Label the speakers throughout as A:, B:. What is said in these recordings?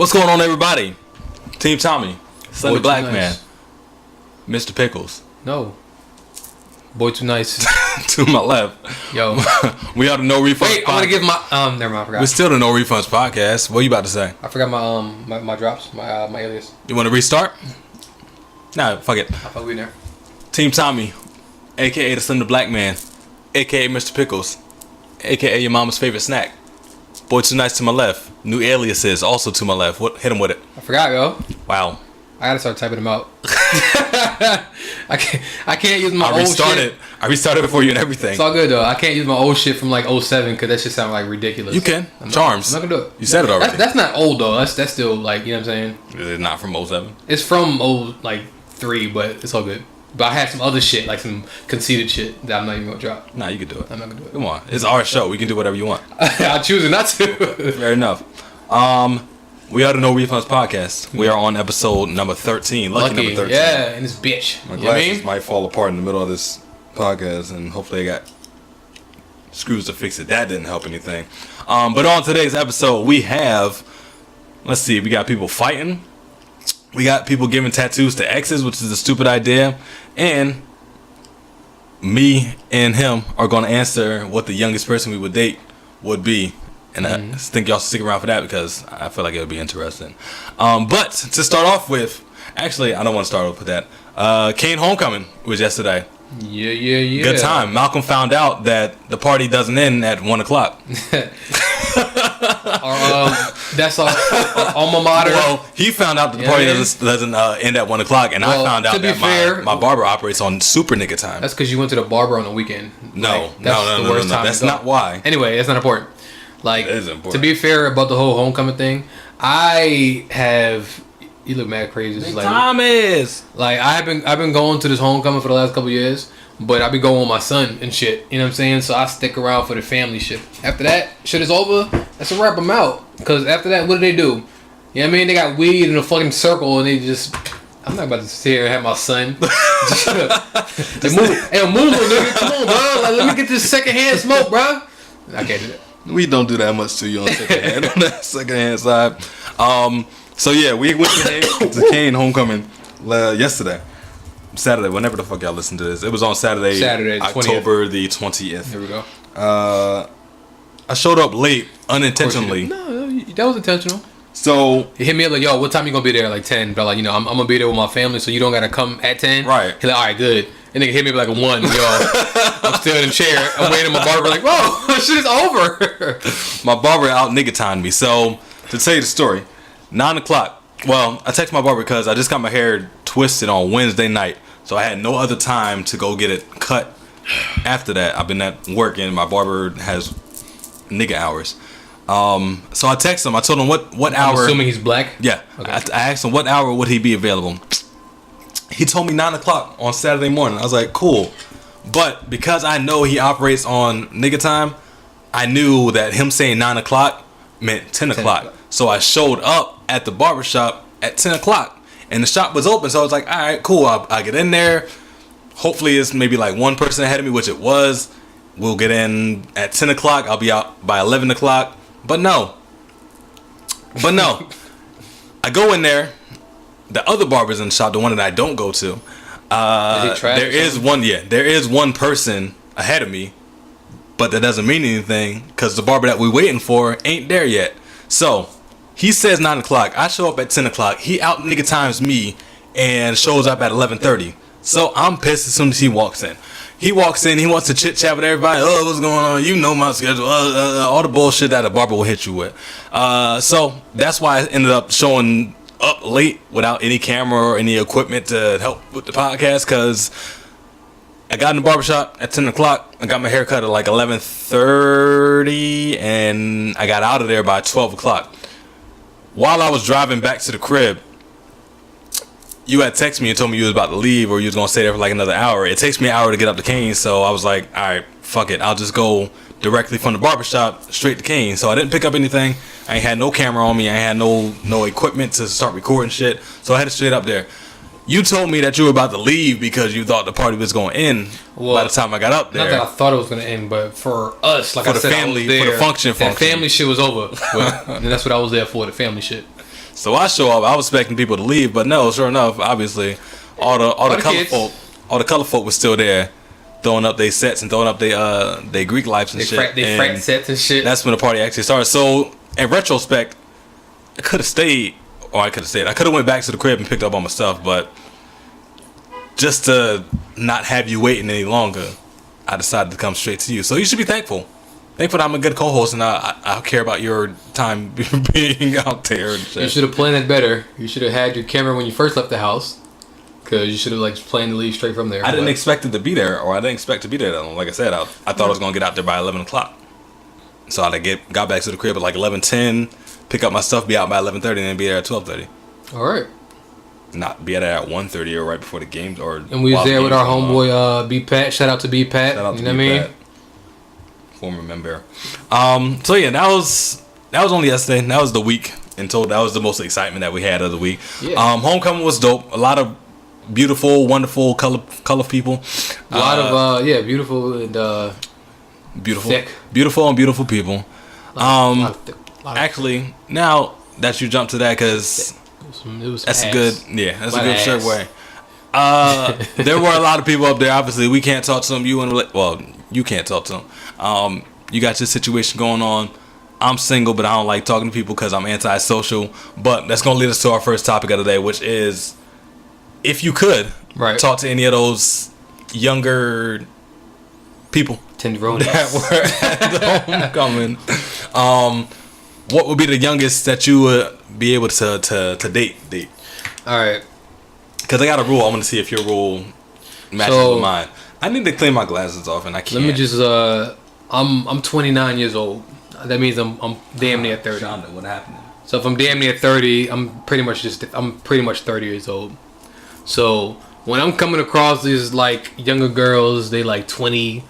A: What's going on, everybody? Team Tommy, Sunday
B: Boy,
A: Black
B: nice.
A: Man, Mr. Pickles.
B: No. Boy, too nice.
A: To my left.
B: Yo.
A: We are the No Refunds
B: Wait,
A: podcast.
B: I want to give my never mind, I forgot.
A: We're still the No Refunds podcast. What are you about to say?
B: I forgot my drops, my alias.
A: You want to restart? Nah, fuck it.
B: I'll probably be there.
A: Team Tommy, aka the Sunday Black Man, aka Mr. Pickles, aka your mama's favorite snack. Boy too nice to my left. New aliases also to my left. What? Hit him with it.
B: I forgot, yo.
A: Wow.
B: I gotta start typing them out. I can't use my old shit.
A: I restarted before you and everything.
B: It's all good though. I can't use my old shit from like 07 because that shit sound like ridiculous.
A: You can. Charms.
B: I'm not gonna do it.
A: You said it already.
B: That's not old though. That's still like, you know what I'm saying?
A: Is it not from 07?
B: It's from 03, but it's all good. But I had some other shit, like some conceited shit that I'm not even gonna drop.
A: Nah, you can do it.
B: I'm not gonna do it.
A: Come on. It's our show. We can do whatever you want.
B: I'm choosing not to.
A: Fair enough. We are the No Refunds podcast. We are on episode number 13. Lucky number 13.
B: Yeah, and this bitch.
A: My
B: You know what I
A: glasses
B: mean?
A: might fall apart in the middle of this podcast, and hopefully I got screws to fix it. That didn't help anything. But on today's episode, we have, let's see, we got people fighting. We got people giving tattoos to exes, which is a stupid idea. And me and him are going to answer what the youngest person we would date would be. And I think y'all should stick around for that because I feel like it would be interesting. But to start off with, actually, I don't want to start off with that. Kane Homecoming was yesterday.
B: Yeah.
A: Good time. Malcolm found out that the party doesn't end at 1 o'clock.
B: That's our alma mater.
A: Well, he found out that the party doesn't end at 1 o'clock, and I found out that my barber operates on super nigga time.
B: That's because you went to the barber on the weekend.
A: No. That's
B: to go.
A: not why.
B: Anyway, that's not important. Like,
A: It is important.
B: to be fair about the whole homecoming thing, I have. You look mad crazy. It's like,
A: Thomas.
B: like I've been going to this homecoming for the last couple years, but I be going with my son and shit. You know what I'm saying? So I stick around for the family shit. After that shit is over, that's a wrap. I'm out. Cause after that, what do they do? You know what I mean? They got weed in a fucking circle, and they just. I'm not about to sit here and have my son. Hey, move, little nigga. Come on, bro. Like, let me get this secondhand smoke, bro. I can't do that.
A: We don't do that much to you on that secondhand side. So yeah, we went to Kane Homecoming yesterday. Saturday, whenever the fuck y'all listen to this. It was on Saturday October the 20th.
B: Here we go.
A: I showed up late, unintentionally.
B: No, that was intentional.
A: So
B: He hit me up like, yo, what time you gonna be there? Like 10. But like, you know, I'm gonna be there with my family, so you don't gotta come at 10.
A: Right.
B: He's like, all right, good. And nigga hit me like a 1. Yo, I'm still in the chair. I'm waiting. My barber like, whoa, shit is over.
A: my barber out nigga timed me. So to tell you the story, 9 o'clock. Well, I texted my barber because I just got my hair twisted on Wednesday night, so I had no other time to go get it cut. After that, I've been at work and my barber has nigga hours. So I texted him. I told him what hour.
B: I'm assuming he's black.
A: Yeah.
B: Okay.
A: I asked him what hour would he be available. He told me 9 o'clock on Saturday morning. I was like, cool. But because I know he operates on nigga time, I knew that him saying 9 o'clock meant 10 o'clock. So I showed up at the barbershop at 10 o'clock. And the shop was open. So I was like, all right, cool. I'll get in there. Hopefully it's maybe like one person ahead of me, which it was. We'll get in at 10 o'clock. I'll be out by 11 o'clock. But no. I go in there. The other barber's in the shop, the one that I don't go to. There is one person ahead of me, but that doesn't mean anything because the barber that we're waiting for ain't there yet. So he says 9 o'clock. I show up at 10 o'clock. He out nigga times me and shows up at 11:30. So I'm pissed as soon as he walks in. He walks in. He wants to chit chat with everybody. Oh, what's going on? You know my schedule. All the bullshit that a barber will hit you with. So that's why I ended up showing up late without any camera or any equipment to help with the podcast because I got in the barbershop at 10 o'clock. I got my hair cut at like 11:30 and I got out of there by 12 o'clock. While I was driving back to the crib, you had texted me and told me you was about to leave or you was going to stay there for like another hour. It takes me an hour to get up to Kane, so I was like, all right, fuck it. I'll just go directly from the barbershop straight to Kane. So I didn't pick up anything. I ain't had no camera on me. I ain't had no equipment to start recording shit. So I had it straight up there. You told me that you were about to leave because you thought the party was going to end by the time I got up there.
B: Not that I thought it was going to end, but for us, like
A: for
B: I
A: the
B: said,
A: family,
B: I was there,
A: for the function.
B: That family shit was over. And that's what I was there for, the family shit.
A: So I show up. I was expecting people to leave, but no. Sure enough, obviously, all the color folk was still there, throwing up their sets and throwing up their Greek lives and shit.
B: They frat sets and shit.
A: That's when the party actually started. So in retrospect, I could have stayed, or I could have stayed. I could have went back to the crib and picked up all my stuff, but just to not have you waiting any longer, I decided to come straight to you. So you should be thankful. Thankful that I'm a good co-host and I care about your time being out there and shit.
B: You should have planned it better. You should have had your camera when you first left the house. Because you should have like planned to leave straight from there.
A: I didn't expect it to be there, or I didn't expect to be there that long. Like I said, I thought I was going to get out there by 11 o'clock. So I got back to the crib at like 11:10, pick up my stuff, be out by 11:30, and then be there at 12:30.
B: All right.
A: Not be there at 1:30 or right before the games.
B: And we was there with our homeboy B Pat. Shout out to B Pat.
A: Shout out to B Pat. Former member. So yeah, that was only yesterday. That was the week, and that was the most excitement that we had of the week. Yeah. Homecoming was dope. A lot of beautiful, wonderful, color people.
B: A lot of beautiful and thick.
A: Beautiful and beautiful people. Actually, now that you jump to that, because that's a good segue. There were a lot of people up there. Obviously, we can't talk to them. You can't talk to them. You got your situation going on. I'm single, but I don't like talking to people because I'm antisocial. But that's going to lead us to our first topic of the day, which is, if you could talk to any of those younger people
B: Tenderonis
A: that were at the homecoming, what would be the youngest that you would be able to date?
B: All right.
A: Because I got a rule. I want to see if your rule matches with mine. I need to clean my glasses off, and I can't.
B: Let me just. I'm 29 years old. That means I'm damn near 30.
A: Shonda, what happened?
B: So if I'm damn near 30, I'm pretty much 30 years old. So when I'm coming across these like younger girls, they like 20,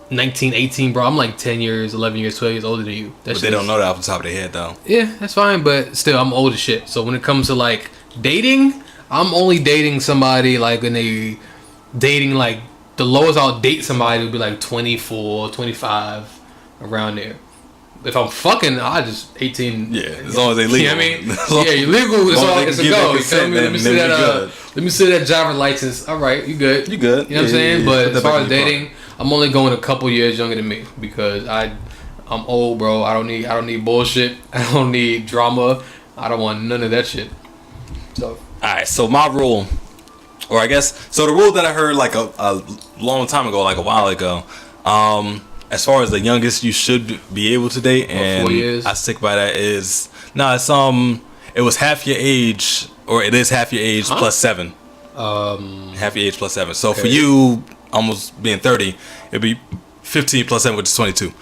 B: 19, 18, bro. I'm like 10 years, 11 years, 12 years older than you.
A: But they don't know that off the top of their head, though.
B: Yeah, that's fine, but still, I'm old as shit. So when it comes to like dating, I'm only dating somebody like when they dating like the lowest I'll date somebody would be like 24, 25, around there. If I'm fucking, I just 18.
A: Yeah, as long as they legal.
B: You know what I mean? Yeah, you legal. It's all it's a go. You feel me? Let me see that driver license. All right, you good?
A: You good?
B: You know what I'm saying? But as far as dating, I'm only going a couple years younger than me because I'm old, bro. I don't need bullshit. I don't need drama. I don't want none of that shit. So.
A: All right. So my rule, or I guess, so the rule that I heard like a long time ago, like a while ago, as far as the youngest you should be able to date, and
B: 4 years.
A: I stick by that, it's it was half your age, or it is half your age plus 7. Half your age plus 7. So for you, almost being 30, it'd be 15 plus 7, which is 22.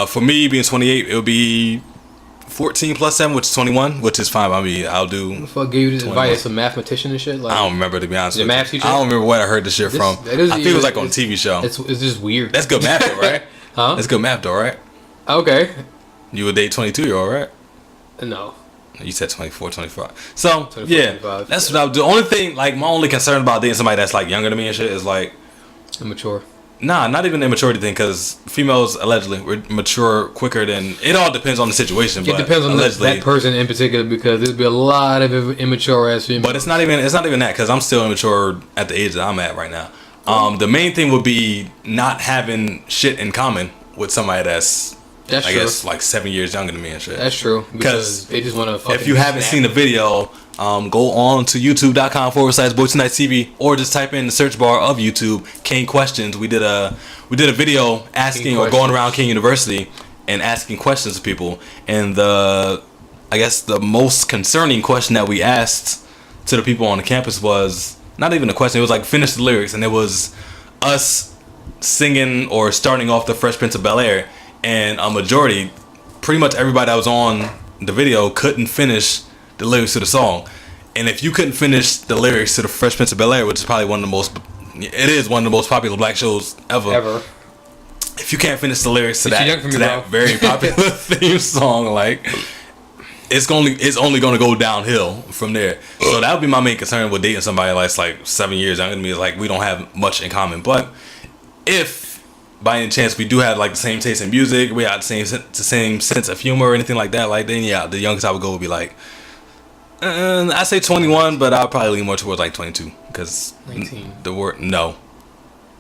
A: For me, being 28, it would be 14 plus 7, which is 21, which is fine by me. I'll do.
B: Who the fuck gave you this advice? A mathematician and shit? Like,
A: I don't remember, to be honest with you.
B: Math teacher?
A: I don't remember where I heard this shit from. I think it was like on a TV show.
B: It's just weird.
A: That's good math, though, right?
B: Huh?
A: That's good math, though, right?
B: Okay.
A: You would date 22-year-old, right?
B: No.
A: You said 24, 25. So, 24, yeah,
B: 25.
A: that's what I would do. The only thing, like, my only concern about dating somebody that's, like, younger than me and shit is, like...
B: Immature.
A: Nah, not even the immaturity thing, because females, allegedly, mature quicker than... It all depends on the situation, but...
B: It depends on that person in particular, because there'd be a lot of immature-ass females.
A: But it's not even that, because I'm still immature at the age that I'm at right now. The main thing would be not having shit in common with somebody that's I guess like 7 years younger than me and shit.
B: That's true. Because they just want to fucking
A: if you haven't seen the video, go on to youtube.com/BoysTonight or just type in the search bar of YouTube King Questions. We did a video asking or going around King University and asking questions to people, and I guess the most concerning question that we asked to the people on the campus was not even a question. It was like, finish the lyrics, and it was us singing or starting off the Fresh Prince of Bel-Air, and a majority, pretty much everybody that was on the video couldn't finish the lyrics to the song. And if you couldn't finish the lyrics to the Fresh Prince of Bel-Air, which is probably one of the most popular black shows ever. If you can't finish the lyrics to that very popular theme song, like, it's only going to go downhill from there. So that would be my main concern with dating somebody that's like 7 years younger than me, is like, we don't have much in common. But if by any chance we do have like the same taste in music, we have the same sense of humor or anything like that, like, then yeah, the youngest I would go would be like I say 21, but I'll probably lean more towards like 22 because
B: 19.
A: The word no,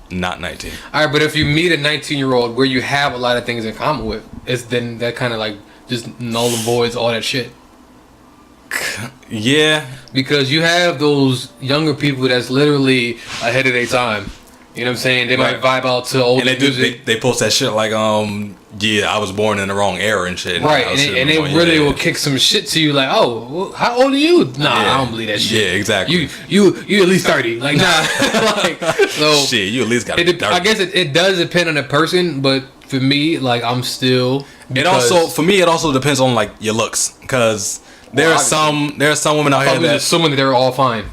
A: not 19.
B: All right, but if you meet a 19-year-old where you have a lot of things in common with, it's then that kind of like just null and voids all that shit.
A: Yeah,
B: because you have those younger people that's literally ahead of their time. You know what I'm saying? They might vibe out to old music.
A: They post that shit like, yeah, I was born in the wrong era and shit.
B: Right, and they really will kick some shit to you like, oh, how old are you? Nah, I don't believe that shit.
A: Yeah, exactly.
B: You at least 30. Like, nah. Like, so
A: shit, you at least got 30.
B: I guess it does depend on the person, but for me, like, I'm still...
A: For me, it also depends on, like, your looks. Because there are some women out here that...
B: assuming that they're all fine.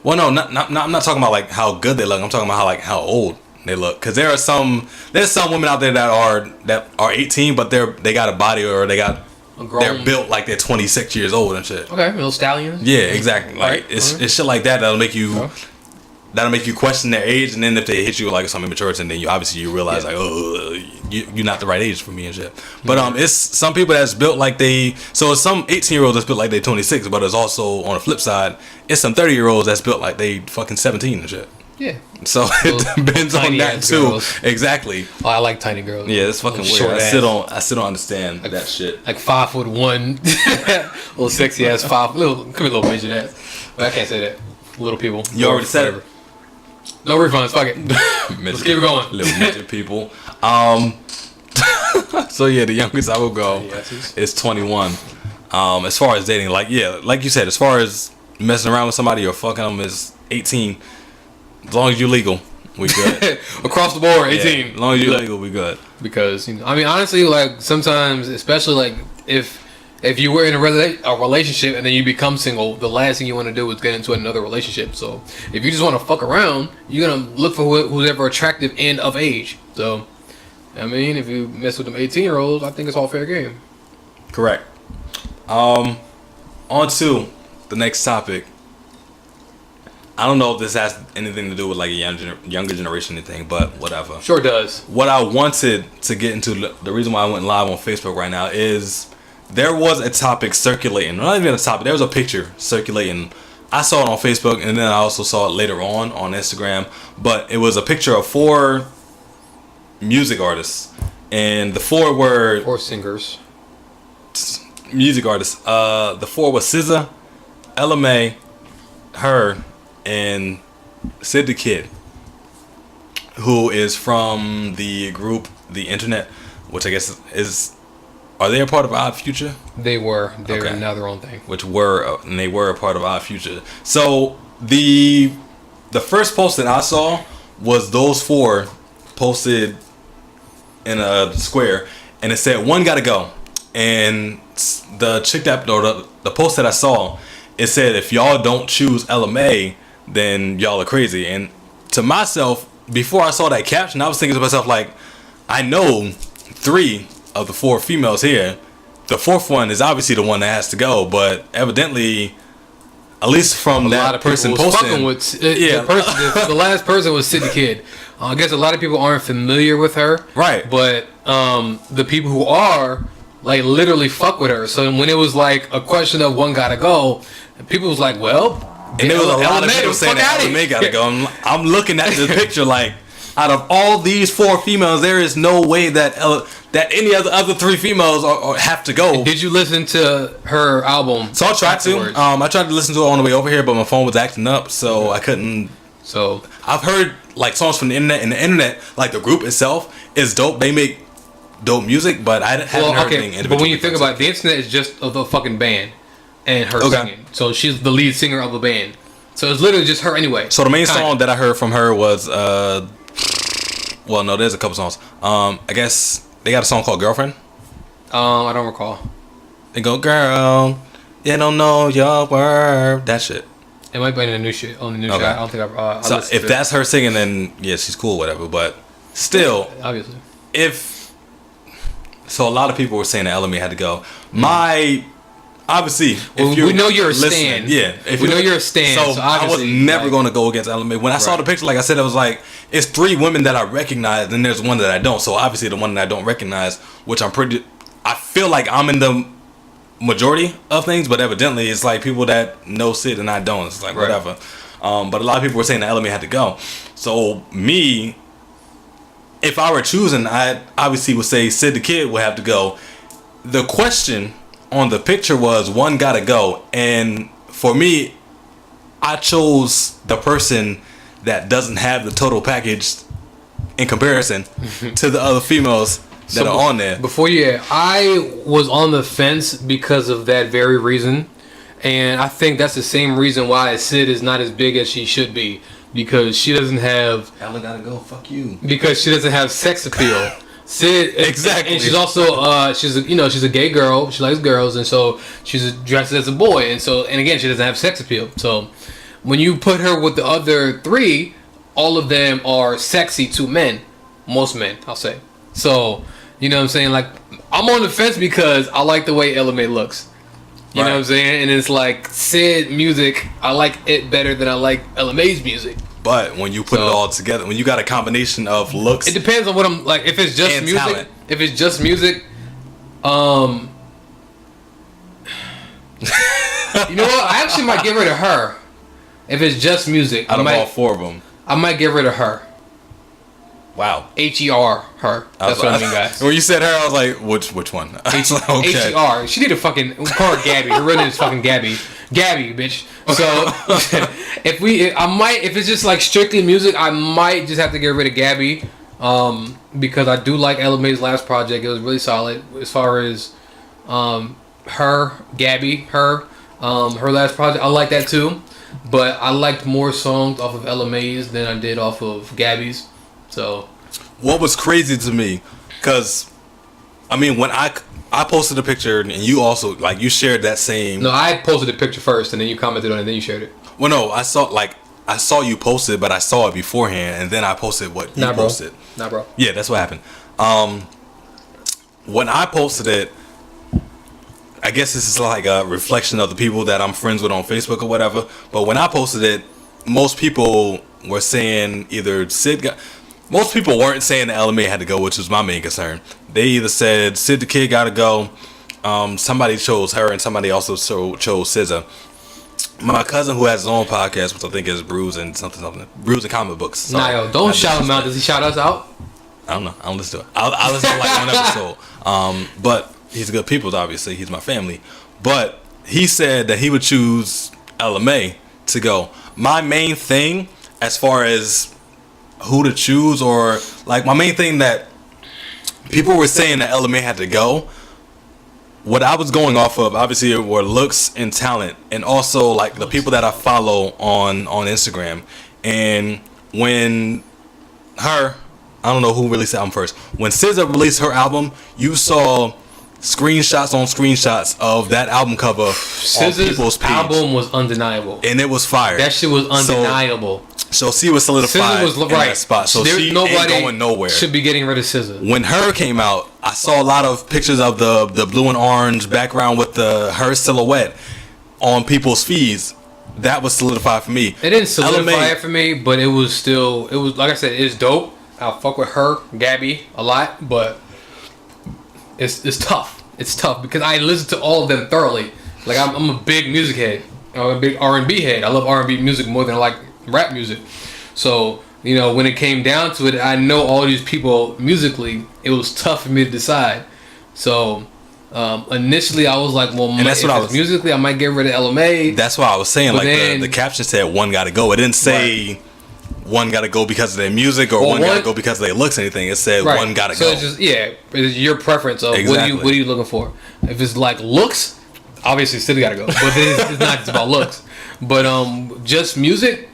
A: Well, no, I'm not talking about like how good they look. I'm talking about how old they look. Because there's some women out there that are 18, but they got a body or they're built like they're 26 years old and shit.
B: Okay, little stallions.
A: Yeah, exactly. Like it's shit like that that'll make you question their age, and then if they hit you with like some immaturity, and then you realize like, oh, you're not the right age for me and shit. But it's some people that's built like it's some 18-year-olds that's built like they 26, but it's also on the flip side, it's some 30-year-olds that's built like they fucking 17 and shit.
B: Yeah.
A: So it depends on that too. Girls. Exactly.
B: Oh, I like tiny girls.
A: Yeah, it's fucking weird. I still don't understand that shit.
B: Like 5'1", little sexy ass come here, little midget ass. But I can't say that. Little people.
A: You already said it.
B: No refunds. Fuck it. Let's keep it going.
A: Little midget people. So yeah, the youngest I will go is 21. As far as dating, like you said, as far as messing around with somebody or fucking them is 18. As long as you're legal, we good.
B: Across the board, 18.
A: Yeah, as long as you're legal, we good.
B: Because I mean, honestly, like sometimes, especially like if you were in a relationship and then you become single, the last thing you want to do is get into another relationship. So if you just want to fuck around, you're gonna look for who's ever attractive and of age. So I mean, if you mess with them 18-year-olds, I think it's all fair game.
A: Correct. On to the next topic. I don't know if this has anything to do with like a younger generation or anything, but whatever.
B: Sure does.
A: What I wanted to get into, the reason why I went live on Facebook right now is there was a topic circulating. Not even a topic. There was a picture circulating. I saw it on Facebook, and then I also saw it later on Instagram. But it was a picture of 4 music artists, and the 4 were
B: 4 singers.
A: Music artists. The 4 was SZA, Ella H.e.r, and Sid the Kid, who is from the group The Internet, which I guess is... Are they a part of Odd Future?
B: They were. They're now their own thing.
A: And they were a part of Odd Future. So the first post that I saw was those 4 posted in a square, and it said one gotta go. And the chick the post that I saw, it said if y'all don't choose Ella Mai, then y'all are crazy. And to myself, before I saw that caption, I was thinking to myself like, I know 3 of the 4 females here. The 4th one is obviously the one that has to go, but evidently, at least from that person posting,
B: the last person was Sid the Kid. I guess a lot of people aren't familiar with her,
A: right?
B: But the people who are, like, literally fuck with her. So when it was like a question of one gotta go, people was like, well,
A: and there was a lot of people saying that Ella Mai gotta go. I'm looking at the picture like, out of all these 4 females, there is no way that any other 3 females have to go.
B: Did you listen to her album?
A: So I tried to. I tried to listen to it on the way over here, but my phone was acting up, so I couldn't.
B: So
A: I've heard like songs from the internet, and the internet, like the group itself, is dope. They make dope music, but I haven't heard anything individually.
B: But when you think about it, the internet is just the fucking band and her singing. So she's the lead singer of the band. So it's literally just her anyway.
A: So the main song that I heard from her was well, no, there's a couple songs. I guess they got a song called Girlfriend.
B: I don't recall.
A: They go, girl, you don't know your word. That shit.
B: It might be in the new shit. On the new shit. I don't think I've
A: so if that's her singing, then yeah, she's cool, whatever. But still,
B: obviously,
A: so a lot of people were saying that Ella Mai had to go. Obviously,
B: we know you're a stan.
A: Yeah,
B: we know you're a stan.
A: So I was never going to go against Ella Mai. When I saw the picture, like I said, it was like, it's 3 women that I recognize, and there's one that I don't. So obviously, the one that I don't recognize, which I feel like I'm in the majority of things, but evidently it's like people that know Sid and I don't. It's like whatever. But a lot of people were saying that LMA had to go. So me, if I were choosing, I obviously would say Sid the Kid would have to go. The question on the picture was one gotta go, and for me, I chose the person that doesn't have the total package in comparison to the other females that are on there.
B: I was on the fence because of that very reason, and I think that's the same reason why Sid is not as big as she should be, because she doesn't have.
A: Ella gotta go. Fuck you.
B: Because she doesn't have sex appeal. Sid
A: exactly,
B: and she's also she's a gay girl. She likes girls, and so she's dressed as a boy, and again she doesn't have sex appeal. So when you put her with the other three, all of them are sexy to men, most men, I'll say. So you know what I'm saying? Like, I'm on the fence because I like the way Ella Mai looks. You know what I'm saying? And it's like Sid music, I like it better than I like Ella Mai's music.
A: But when you put it all together, when you got a combination of looks,
B: it depends on what I'm like. If it's just music, talent. If it's just music, you know what? I actually might give her to her. If it's just music,
A: out of all four of them,
B: I might give her to her.
A: Wow.
B: H.e.r. her. That's what I mean, guys.
A: When you said her, I was like, which one?
B: Okay. H.e.r. She need to fucking call her Gabby. Her real name is fucking Gabby. Gabby, bitch. So if it's just like strictly music, I might just have to get rid of Gabby, because I do like Ella Mai's last project. It was really solid as far as her last project. I like that too, but I liked more songs off of Ella Mai's than I did off of Gabby's. So
A: what was crazy to me, because I mean, when I posted a picture and you also, like, you shared that same.
B: No, I posted the picture first and then you commented on it and then you shared it.
A: Well, no, I saw you post it, but I saw it beforehand and then I posted what you posted.
B: Nah, bro.
A: Yeah, that's what happened. When I posted it, I guess this is like a reflection of the people that I'm friends with on Facebook or whatever. But when I posted it, most people were saying either Sid got. Most people weren't saying that Ella Mai had to go, which was my main concern. They either said Sid the Kid gotta go. Somebody chose her, and somebody also chose SZA. My cousin, who has his own podcast, which I think is Brews and Brews and Comic Books.
B: Sorry. Nah, yo, don't shout him out. Does he shout us out?
A: I don't know. I don't listen to it. I'll listen to like one episode. But he's a good people, obviously. He's my family. But he said that he would choose Ella Mai to go. My main thing, as far as who to choose, or like my main thing that people were saying that Ella Mai had to go, what I was going off of obviously were looks and talent, and also like the people that I follow on Instagram. And when I don't know who released the album first, when SZA released her album, you saw screenshots on screenshots of that album cover on people's page.
B: Album was undeniable,
A: and it was fire.
B: That shit was undeniable.
A: So she was solidified in that spot. So she ain't going nowhere.
B: Should be getting rid of SZA.
A: When H.e.r. came out, I saw a lot of pictures of the blue and orange background with the H.e.r. silhouette on people's feeds. That was solidified for me.
B: It didn't solidify it for me, but it was like I said, it's dope. I'll fuck with her, Gabby, a lot, but it's tough. It's tough because I listen to all of them thoroughly. Like I'm a big music head. I'm a big R&B head. I love R&B music more than I like rap music. So, you know, when it came down to it, I know all these people musically. It was tough for me to decide. So, initially I was like, well, musically I might get rid of Ella Mai.
A: That's why I was saying, like, the caption said one gotta go. It didn't say one gotta go because of their music or one gotta go because of their looks or anything. It said one gotta go.
B: So it's your preference of what are you looking for. If it's like looks, obviously still gotta go. But it's not just about looks. But just music,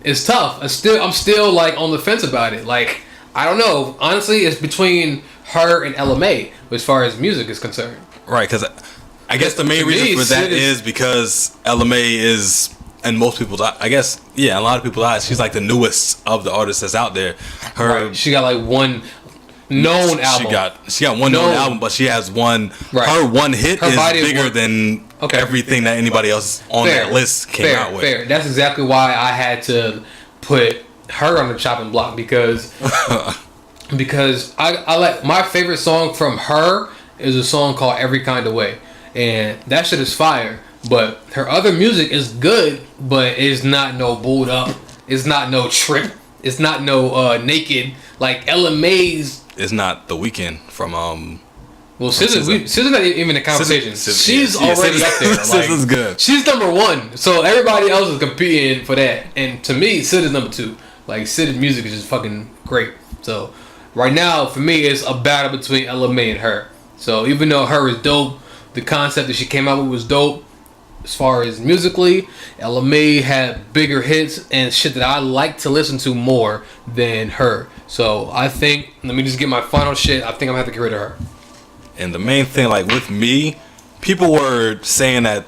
B: it's tough. I'm still like on the fence about it. Like, I don't know. Honestly, it's between her and Ella Mai as far as music is concerned.
A: Right, because I guess the main reason for that is because Ella Mai is, in most people's, I guess, yeah, a lot of people's eyes, she's like the newest of the artists that's out there.
B: She got like one known album.
A: She got one known album, but she has one. Right. Her one hit is bigger than everything that anybody else on that list came out with.
B: Fair. That's exactly why I had to put her on the chopping block because I like, my favorite song from her is a song called Every Kind of Way. and that shit is fire. But her other music is good, but it's not no booed up. It's not no trip. It's not no naked. Like Ella May's.
A: It's not The Weeknd from
B: Well, SZA's not even in the conversation. She's already up there. Like,
A: SZA's good.
B: She's number one. So everybody else is competing for that. And to me, SZA's number two. Like SZA's music is just fucking great. So right now, for me, it's a battle between Ella May and H.e.r. So even though H.e.r. is dope, the concept that she came out with was dope. As far as musically, Ella May had bigger hits and shit that I like to listen to more than H.e.r. So I think, let me just get my final shit. I think I'm gonna have to get rid of H.e.r.
A: And the main thing, like with me, people were saying that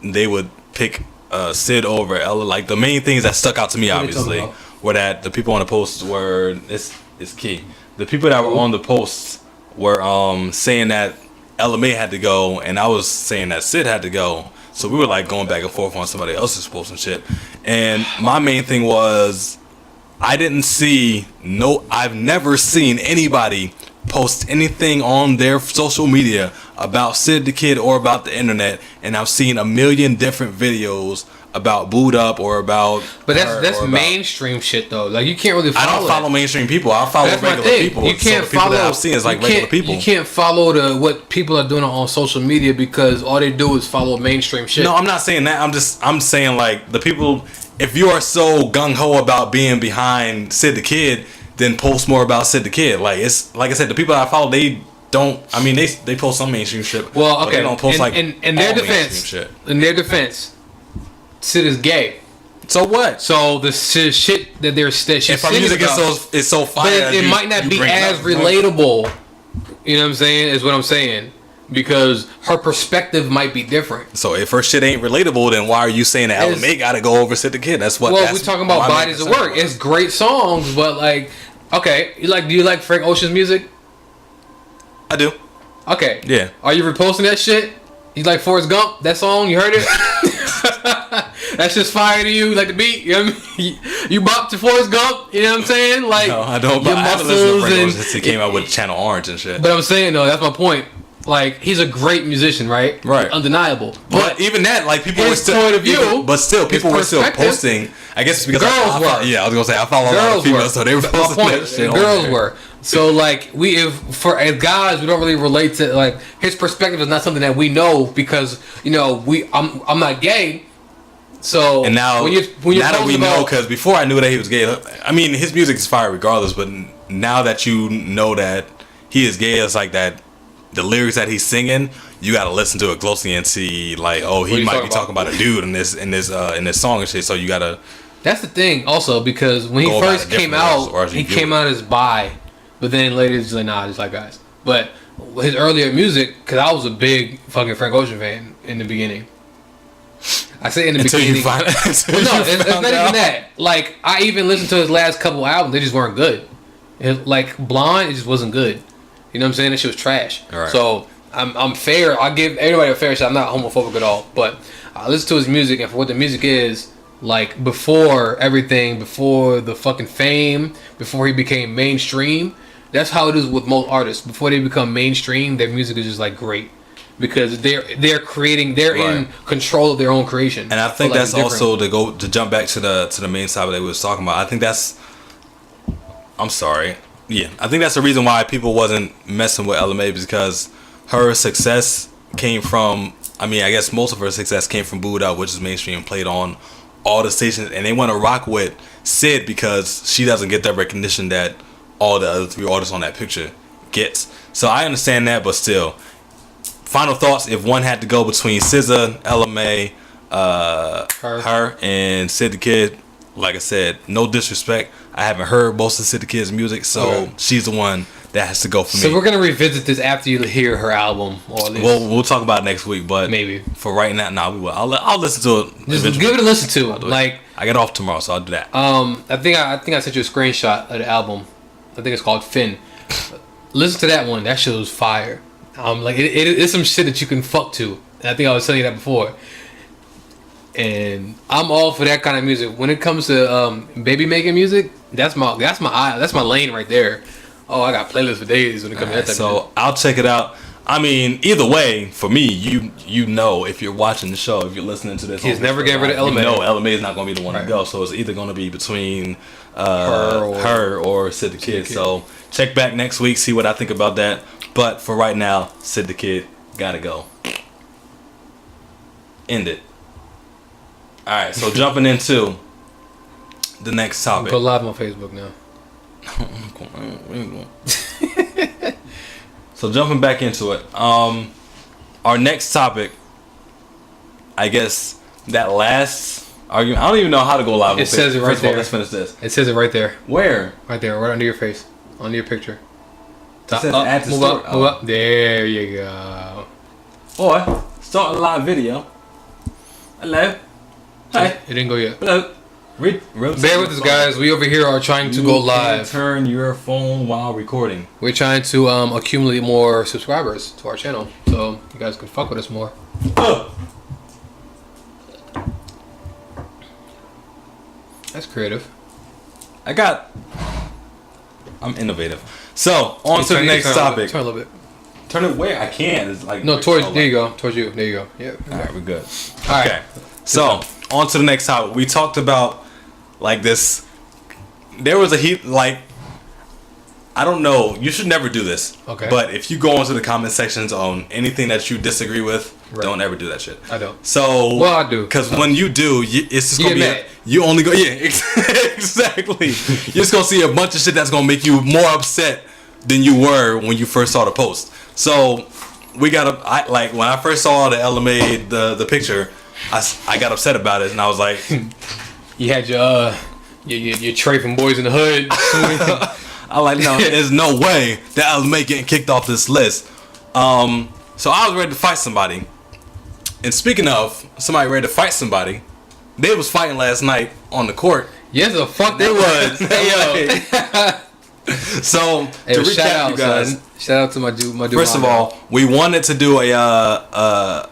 A: they would pick Sid over Ella. Like the main things that stuck out to me, obviously, were that the people on the posts were it's key. The people that were on the posts were saying that Ella May had to go, and I was saying that Sid had to go. So we were like going back and forth on somebody else's post and shit. And my main thing was, I've never seen anybody post anything on their social media about Sid the Kid or about the internet, and I've seen a million different videos about Boot Up or about.
B: But that's mainstream shit though. Like you can't really follow.
A: I don't follow mainstream people. I follow regular people.
B: You can't
A: so the people that I've seen is like regular people.
B: You can't follow what people are doing on social media because all they do is follow mainstream shit.
A: No, I'm not saying that. I'm saying like the people. If you are so gung ho about being behind Sid the Kid, then post more about Sid the Kid. Like it's like I said, the people I follow, they don't. I mean, they post some mainstream shit.
B: Well, okay.
A: But they don't post
B: in their defense, Sid is gay.
A: So what?
B: So the shit that they're
A: if our music is so fire,
B: but it might not be as relatable. You know what I'm saying? Is what I'm saying. Because her perspective might be different.
A: So if her shit ain't relatable, then why are you saying that Ella May gotta go over Sid the Kid? That's what.
B: Well, we're talking about bodies of work. It's great songs, but like, okay, do you like Frank Ocean's music?
A: I do.
B: Okay.
A: Yeah.
B: Are you reposting that shit? You like Forrest Gump? That song? You heard it? That's just fire to you, like the beat. You know what I mean? You bop to Forrest Gump. You know what I'm saying? Like,
A: no, I don't. But I haven't listened to Frank Ocean since he came out with Channel Orange and shit.
B: But I'm saying though, that's my point. Like he's a great musician, right?
A: Right.
B: Undeniable.
A: But even that, like people were still
B: point of view.
A: But still, people were still posting. I guess it's because
B: girls were.
A: Yeah, I was gonna say I follow a lot of females, so they were posting that shit.
B: Girls were. So like as guys, we don't really relate to like his perspective is not something that we know because I'm not gay. So
A: and now now that we know, because before I knew that he was gay. I mean, his music is fire regardless. But now that you know that he is gay, it's like that. The lyrics that he's singing, you gotta listen to it closely and see like, oh, he might be talking about a dude in this song and shit. So you gotta.
B: That's the thing, also, because when he first came out, he came out as bi, but then later he's like, nah, I just like guys. But his earlier music, because I was a big fucking Frank Ocean fan in the beginning. I say in the beginning. It's not even that. Like I even listened to his last couple albums; they just weren't good. Like Blonde, it just wasn't good. You know what I'm saying? That shit was trash. Right. So I'm fair. I give everybody a fair shot. I'm not homophobic at all. But I listen to his music, and for what the music is, like before everything, before the fucking fame, before he became mainstream, that's how it is with most artists. Before they become mainstream, their music is just like great. Because they're creating, they're right. in control of their own creation.
A: And I think that's also to jump back to the main side that we was talking about. I think that's. I'm sorry. Yeah, I think that's the reason why people wasn't messing with Ella May, because her success came from. I mean, I guess most of her success came from Booed Up, which is mainstream, played on all the stations, and they want to rock with Sid because she doesn't get that recognition that all the other three artists on that picture gets. So I understand that, but still. Final thoughts: if one had to go between SZA, Ella May, H.e.r, and Sid the Kid, like I said, no disrespect, I haven't heard most of Sid the Kid's music, so she's the one that has to go for me.
B: So we're gonna revisit this after you hear her album, or at least
A: we'll talk about it next week, but
B: maybe
A: for right now, we will. I'll listen to it.
B: Just eventually. Give it a listen to. Like
A: I get off tomorrow, so I'll do that.
B: I think I sent you a screenshot of the album. I think it's called Finn. Listen to that one. That shit was fire. Like it's some shit that you can fuck to. And I think I was telling you that before. And I'm all for that kind of music. When it comes to baby making music, that's my lane right there. Oh, I got playlists for days when it comes to that type of music.
A: So I'll check it out. I mean, either way, for me, you know, if you're watching the show, if you're listening to this,
B: he's never getting rid of LMA.
A: You know, LMA is not going to be the one to go. So it's either going to be between her or Sid the Kid. So check back next week, see what I think about that. But for right now, Sid the Kid gotta go. End it. All right. So jumping into the next topic.
B: Go live on Facebook now.
A: So jumping back into it, our next topic, I guess that last argument. I don't even know how to go live.
B: It says it right there.
A: Let's finish this.
B: It says it right there.
A: Where?
B: Right there, right under your face, under your picture.
A: It says add to story.
B: Move up. There you go.
A: Boy, start a live video. Hello. Hi.
B: It didn't go yet.
A: Hello. Bear
B: with us, guys. We over here are trying to go live.
A: Turn your phone while recording.
B: We're trying to accumulate more subscribers to our channel, so you guys can fuck with us more. That's creative.
A: I'm innovative. So on to the next topic.
B: Turn a little bit.
A: Turn it where I can. It's like
B: no, towards there you go. Towards you. There you go. Yeah.
A: All right, we're good.
B: All
A: okay.
B: Right.
A: So on to the next topic. We talked about like this. There was a heat like. I don't know. You should never do this.
B: Okay.
A: But if you go into the comment sections on anything that you disagree with, don't ever do that shit.
B: I don't.
A: So.
B: Well, I do.
A: Because when you do, it's just gonna be. You only go. Yeah. Exactly. You're just gonna see a bunch of shit that's gonna make you more upset than you were when you first saw the post. So we got like when I first saw the LMA the picture, I got upset about it and I was like,
B: you had your tray from Boys in the Hood.
A: I like no, there's no way that LMA getting kicked off this list. So I was ready to fight somebody. And speaking of somebody ready to fight somebody, they was fighting last night on the court.
B: Yes, the fuck they was. Hey yo.
A: So to recap, you guys,
B: son. Shout out to my dude.
A: First of all, we wanted to do a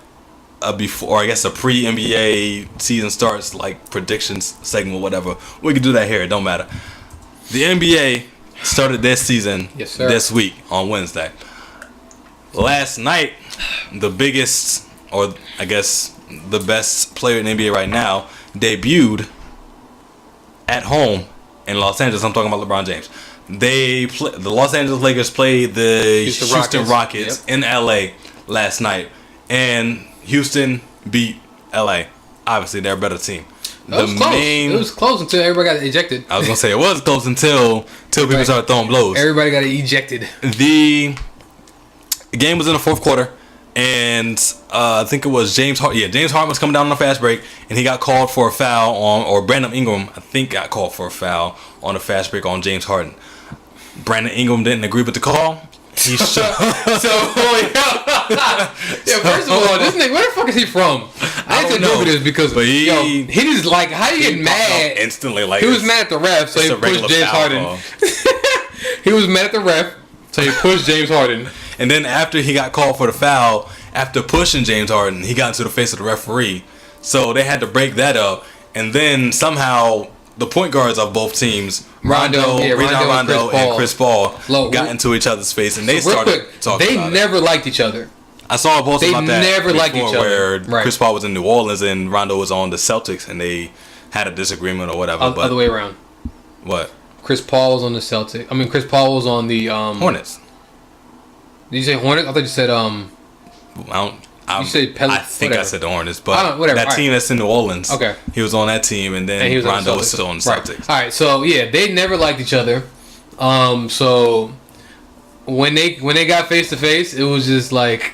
A: before, I guess, a pre-NBA season starts like predictions segment, whatever. We could do that here. It don't matter. The NBA started their season this week on Wednesday. Last night, the biggest, or I guess the best player in the NBA right now, debuted at home in Los Angeles. I'm talking about LeBron James. The Los Angeles Lakers played the Houston Rockets in LA last night, and Houston beat LA. Obviously, they're a better team.
B: It was close until everybody got ejected.
A: I was gonna say it was close until people started throwing blows.
B: Everybody got ejected.
A: The game was in the fourth quarter, and I think it was James Harden. Yeah, James Harden was coming down on a fast break, and he got called for a foul or Brandon Ingram, I think, got called for a foul on a fast break on James Harden. Brandon Ingram didn't agree with the call. He first of
B: all, this nigga, where the fuck is he from? I didn't know this because he just like, how you get mad
A: instantly? Like
B: he was mad at the ref, so he pushed James Harden. He was mad at the ref, so he pushed James Harden.
A: And then after he got called for the foul, after pushing James Harden, he got into the face of the referee. So they had to break that up. And then somehow the point guards of both teams, Rondo and Chris Paul, got into each other's face, and they started talking about it.
B: They never liked each other.
A: I saw a post about that.
B: They never liked each other.
A: Where Chris Paul was in New Orleans and Rondo was on the Celtics, and they had a disagreement or whatever.
B: Other way around.
A: What?
B: Chris Paul was on the Celtics. I mean, Chris Paul was on the
A: Hornets.
B: Did you say Hornets? I thought you said
A: you
B: said Pelicans.
A: I think I said the Hornets, but that team that's in New Orleans.
B: Okay.
A: He was on that team, and then Rondo was still on the Celtics.
B: All right. So yeah, they never liked each other. So when they got face to face, it was just like,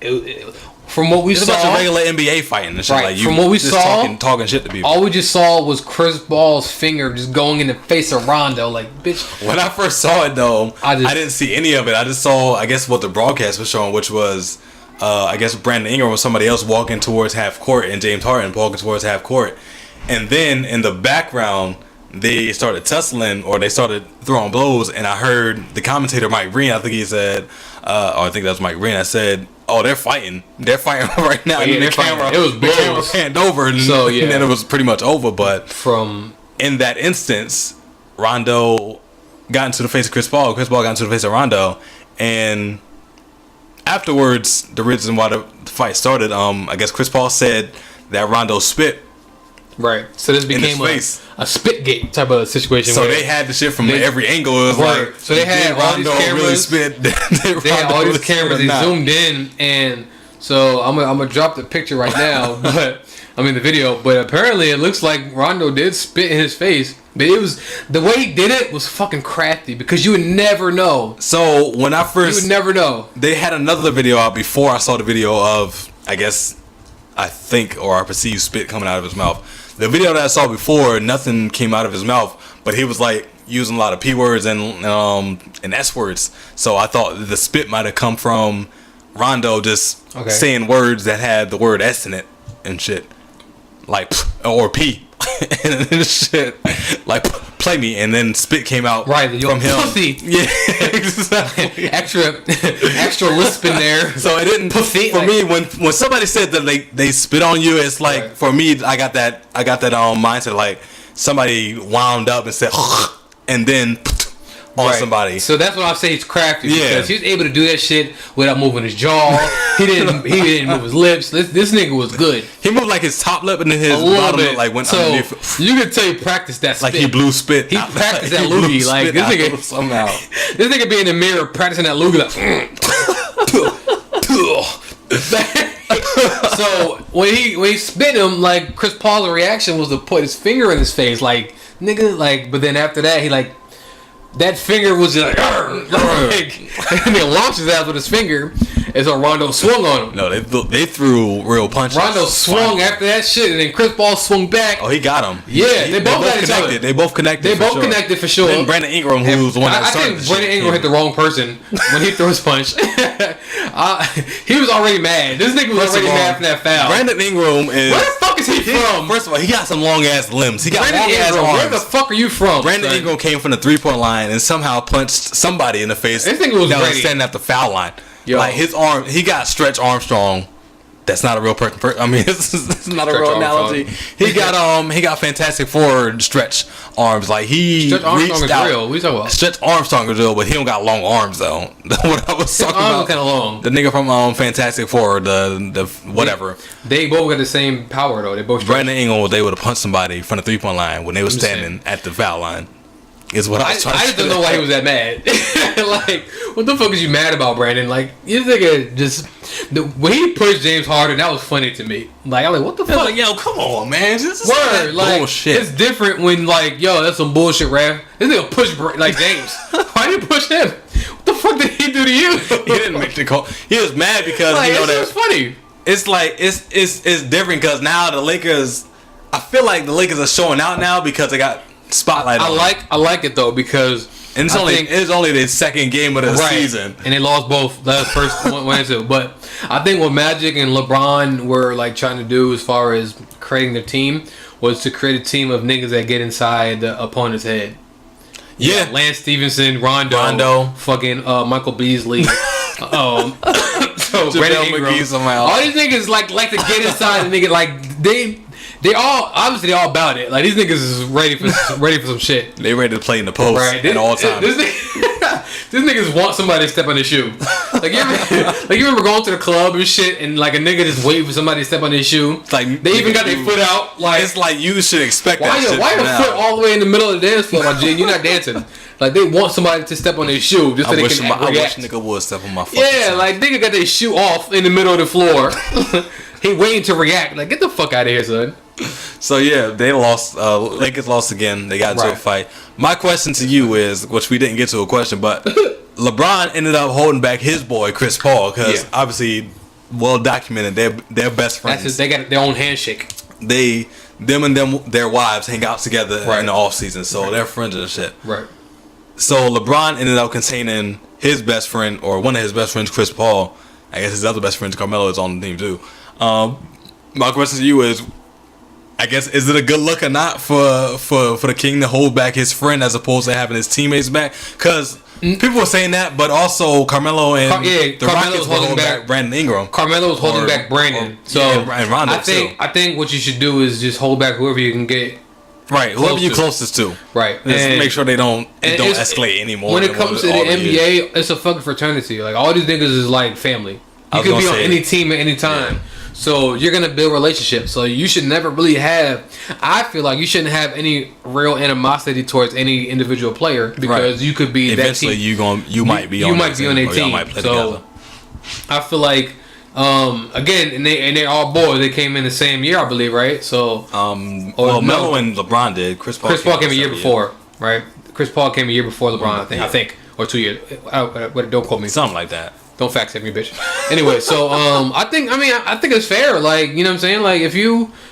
B: from what we saw,
A: it's a bunch of regular NBA fighting and shit.
B: Right.
A: Like you,
B: from what we saw,
A: talking shit to people.
B: All we just saw was Chris Paul's finger just going in the face of Rondo. Like, bitch.
A: When I first saw it, though, I didn't see any of it. I just saw, I guess, what the broadcast was showing, which was, I guess, Brandon Ingram or somebody else walking towards half court, and James Harden walking towards half court, and then in the background, they started tussling or they started throwing blows, and I heard the commentator Mike Green. I think he said, or I think that was Mike Green. I said, "Oh, they're fighting right now."
B: Yeah,
A: the camera panned over, and, and then it was pretty much over. But in that instance, Rondo got into the face of Chris Paul. Chris Paul got into the face of Rondo, and afterwards, the reason why the fight started, I guess Chris Paul said that Rondo spit.
B: Right. So this became a spitgate type of situation.
A: So they had the shit from every angle. It was like,
B: so they had all these cameras. Really spit? They had all these cameras. They zoomed in, and so I'm gonna drop the picture right now. But I mean the video. But apparently it looks like Rondo did spit in his face. But it was the way he did it was fucking crafty because you would never know.
A: So when I first,
B: you would never know.
A: They had another video out before I saw the video of, I think, or I perceived spit coming out of his mouth. The video that I saw before, nothing came out of his mouth, but he was like using a lot of P words and S words. So I thought the spit might have come from Rondo just saying words that had the word S in it and shit, like or P and then shit like play me, and then spit came out from him.
B: Pussy.
A: Yeah, exactly.
B: extra lisp in there.
A: So it didn't
B: pussy
A: for me when somebody said that they spit on you. It's like for me, I got that mindset like somebody wound up and said and then on somebody.
B: So that's what I say. It's crafty because he was able to do that shit without moving his jaw. He didn't move his lips. This nigga was good.
A: He moved like his top lip and then his bottom lip like went underneath.
B: So you can tell he practiced that spit.
A: Like he blew spit.
B: He practiced that loogie. Like this nigga
A: somehow.
B: This nigga be in the mirror practicing that loogie. Like, so when he spit him, like Chris Paul's reaction was to put his finger in his face, like nigga, like. But then after that, he like. That finger was just like, and he launched his ass with his finger, and so Rondo swung on him.
A: No, they threw real punches.
B: Rondo swung after that shit, and then Chris Paul swung back.
A: Oh, he got him.
B: Yeah, they both got each other.
A: They both connected.
B: They both connected for sure.
A: And Brandon Ingram, who was the one that started
B: I think Brandon Ingram hit the wrong person when he threw his punch. He was already mad. This nigga was already mad from that foul.
A: Brandon Ingram is.
B: Where the fuck is he from?
A: First of all, he got some long ass limbs. He got long ass arms.
B: Where the fuck are you from?
A: Brandon Ingram came from the 3-point line and somehow punched somebody in the face.
B: This nigga was
A: was standing at the foul line. Yo. Like his arm, he got Stretch Armstrong. That's not a real person. I mean, it's not a real analogy. He got Fantastic Four stretch arms. Like
B: Stretch Armstrong is real. What you talking about?
A: Stretch Armstrong is real, but he don't got long arms though. What I was talking about,
B: kind of long.
A: The nigga from Fantastic Four, the whatever.
B: They both got the same power though. They both.
A: Brandon Ingram was able to punch somebody from the 3-point line when they were standing at the foul line. Is what I was trying to say.
B: I just don't know why he was that mad. Like, what the fuck is you mad about, Brandon? Like, you nigga just when he pushed James Harden, that was funny to me. Like, I'm like, what the fuck?
A: Like, yo, come on, man. This is
B: word. Like,
A: bullshit.
B: It's different when like, yo, that's some bullshit, ref. This nigga pushed like James. Why did you push him? What the fuck did he do to you?
A: He didn't make the call. He was mad because
B: like,
A: you know that
B: it's funny.
A: It's like it's different because now the Lakers. I feel like the Lakers are showing out now because they got spotlight on.
B: I like it though because
A: it's only the second game of the season
B: and they lost both the first one and two. But I think what Magic and LeBron were like trying to do as far as creating their team was to create a team of niggas that get inside the opponent's head.
A: Yeah,
B: Lance Stevenson, Rondo, fucking Michael Beasley. So Brandon Ingram, all these niggas like to get inside and nigga like they all obviously about it. Like these niggas is ready for some shit.
A: They ready to play in the post at all times.
B: These niggas want somebody to step on their shoe. Like you remember going to the club and shit, and like a nigga just waiting for somebody to step on their shoe.
A: It's like
B: they even got their foot out. Like
A: it's like you should expect
B: why
A: that.
B: Why your foot all the way in the middle of the dance floor, my G? You're not dancing. Like they want somebody to step on their shoe just so they can react.
A: I wish nigga would step on my foot.
B: Yeah, like nigga got their shoe off in the middle of the floor. He waiting to react. Like get the fuck out of here, son.
A: So yeah, they lost. Lakers lost again. They got into a fight. My question to you is, which we didn't get to a question, but LeBron ended up holding back his boy Chris Paul because obviously, well documented, they're best friends.
B: They got their own handshake.
A: Them and their wives hang out together in the off season, so they're friends and shit.
B: Right.
A: So LeBron ended up containing his best friend or one of his best friends, Chris Paul. I guess his other best friend, Carmelo, is on the team too. My question to you is, I guess, is it a good look or not for the King to hold back his friend as opposed to having his teammates back? Because people were saying that, but also Carmelo and the Rockets were holding back Brandon Ingram.
B: Carmelo was holding back Brandon. So
A: and Rondo
B: I think what you should do is just hold back whoever you can get
A: Right, whoever you're closest to.
B: Right.
A: Just make sure they don't escalate anymore.
B: When it comes to the NBA, it's a fucking fraternity. Like, all these niggas is like family. You can be on any team at any time. Yeah. So you're going to build relationships. So you should never really have... I feel like you shouldn't have any real animosity towards any individual player because you could be
A: eventually
B: that team.
A: You might be on their team. Might play together.
B: I feel like... again, and they're all boys. They came in the same year, I believe, right? So,
A: Melo and LeBron did. Chris Paul
B: came a year before, right? Chris Paul came a year before LeBron, I think, or 2 years. Don't quote me.
A: Something like that.
B: Don't fact check me, bitch. Anyway, so I think it's fair. Like, you know what I'm saying? Like, if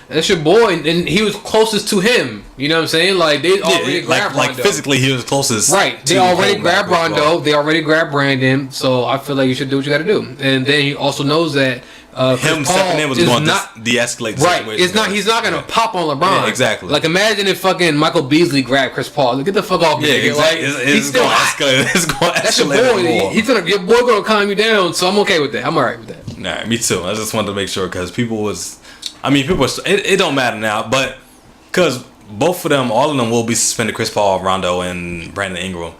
B: that's your boy, and he was closest to him. You know what I'm saying? Like, they already grabbed Rondo.
A: Like physically, he was closest.
B: Right. They already grabbed Rondo. They already grabbed Brandon. So I feel like you should do what you got to do. And then he also knows that
A: him stepping in was going to de-escalate the
B: situation. Right. It's not. He's not going to pop on LeBron.
A: Yeah, exactly.
B: Like, imagine if fucking Michael Beasley grabbed Chris Paul. Like, get the fuck off me.
A: Yeah, exactly. Like, he's still escalating. It's going to escalate.
B: That's your boy. Your boy going to calm you down. So I'm okay with that. I'm alright with that.
A: Nah, me too. I just wanted to make sure because it don't matter now, but because both of them, all of them will be suspended. Chris Paul, Rondo, and Brandon Ingram.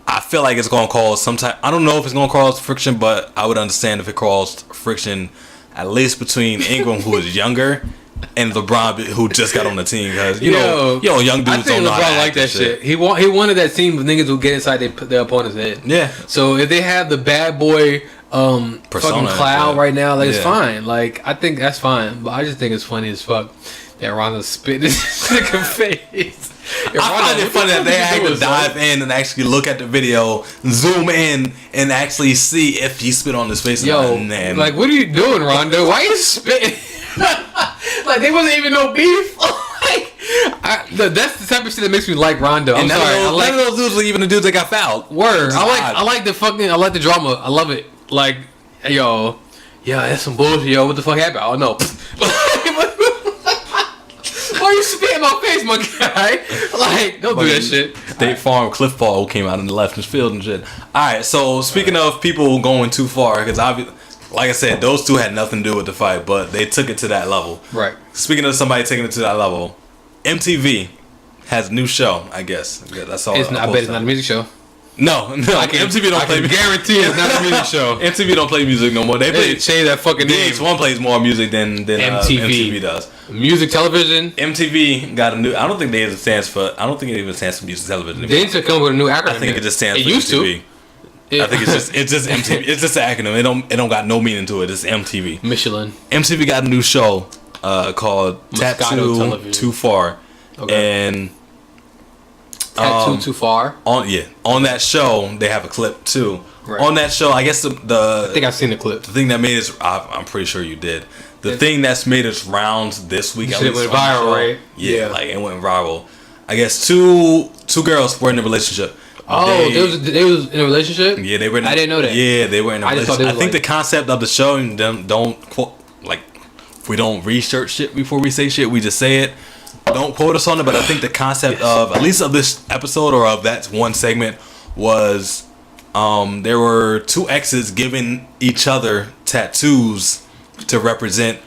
A: I feel like it's going to cause some type. I don't know if it's going to cause friction, but I would understand if it caused friction, at least between Ingram, who is younger, and LeBron, who just got on the team. Because young dudes don't know how to act like that shit.
B: He wanted that team of niggas who get inside their opponent's head.
A: Yeah.
B: So if they have the bad boy persona, fucking cloud right now, like, it's fine. Like, I think that's fine. But I just think it's funny as fuck that Rondo's spitting his nigga face.
A: I find it funny that they had to dive in and actually look at the video, zoom in, and actually see if he spit on his face.
B: Yo, like, what are you doing, Rondo? Why are you spitting? Like, there wasn't even no beef. That's the type of shit that makes me like Rondo. I'm sorry.
A: None of those dudes were even the dudes that got fouled.
B: Word. I like the drama. I love it. Like, yo, that's some bullshit. Yo, what the fuck happened? I don't know. Why are you spitting in my face, my guy? Like, don't do that shit.
A: State Farm Cliff Paul came out in the left field and shit. Alright, so speaking of people going too far, because like I said, those two had nothing to do with the fight, but they took it to that level.
B: Right.
A: Speaking of somebody taking it to that level, MTV has a new show, I guess. That's all.
B: I bet it's not a music show.
A: No. MTV don't play.
B: Guarantee it's not a music show.
A: MTV don't play music no more. They
B: change that fucking name.
A: VH1 plays more music than MTV does.
B: Music television.
A: MTV got a new. I don't think it even stands for music television anymore.
B: They need to come with a new acronym.
A: I think it just stands for MTV. I think it's just MTV. It's just an acronym. It don't got no meaning to it. It's MTV.
B: Michelin.
A: MTV got a new show called Tattoo Too Far. Okay. And
B: Tattoo Too Far.
A: On that show they have a clip too. Right. On that show, I guess I
B: think I've seen the clip.
A: The thing that made us, I'm pretty sure you did. The thing that's made its rounds this week.
B: It went viral, right?
A: Yeah, like it went viral. I guess two girls were in a relationship.
B: They was in a relationship.
A: Yeah, they were.
B: I didn't know that.
A: Yeah, they were in a relationship. I think the concept of the show, and don't quote, like, we don't research shit before we say shit. We just say it. Don't quote us on it, but I think the concept of, at least of this episode or of that one segment, was there were two exes giving each other tattoos to represent,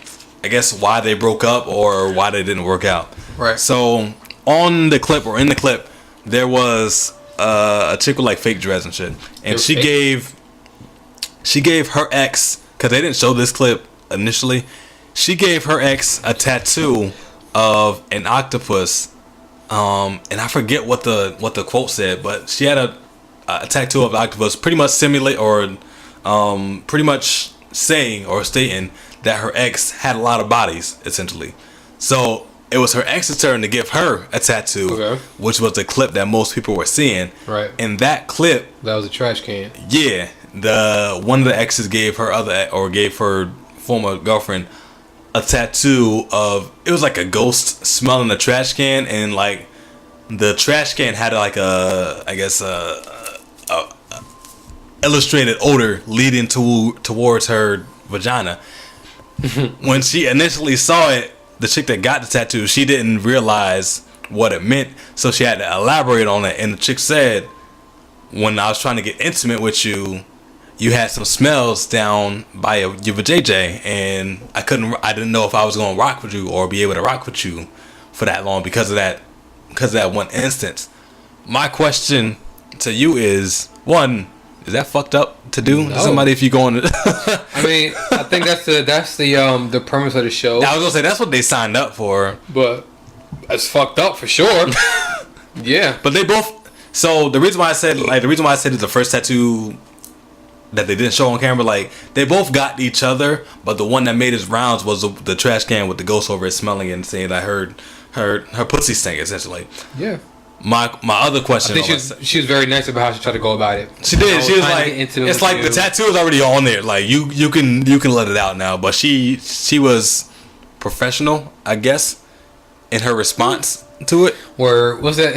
A: I guess, why they broke up or why they didn't work out.
B: Right.
A: So in the clip, there was a chick with like fake dreads and shit, and she gave her ex, because they didn't show this clip initially, she gave her ex a tattoo of an octopus, and I forget what the quote said, but she had a tattoo of an octopus, pretty much simulate or pretty much saying or stating that her ex had a lot of bodies, essentially. So it was her ex's turn to give her a tattoo, which was the clip that most people were seeing. Right. In that clip,
B: that was a trash can.
A: Yeah, one of the exes gave her former girlfriend a tattoo of, it was like a ghost smelling a trash can, and like the trash can had like a illustrated odor leading towards her vagina. When she initially saw it, the chick that got the tattoo, she didn't realize what it meant, so she had to elaborate on it. And the chick said, when I was trying to get intimate with you, you had some smells down by your vajayjay, and I didn't know if I was going to rock with you or be able to rock with you for that long because of that because of that one instance. My question to you is, one, is that fucked up to do to somebody if you go on?
B: I mean, I think that's the premise of the show.
A: I was gonna say that's what they signed up for,
B: but it's fucked up for sure. Yeah,
A: but they both. So the reason why I said it's the first tattoo that they didn't show on camera, like they both got each other, but the one that made his rounds was the trash can with the ghost over it smelling it and saying I heard her pussy stink essentially.
B: Yeah.
A: My other question.
B: I think she was very nice about how she tried to go about it.
A: She did. She was like, it's like the tattoo is already on there. Like you can let it out now. But she was professional, I guess, in her response to it.
B: Where was that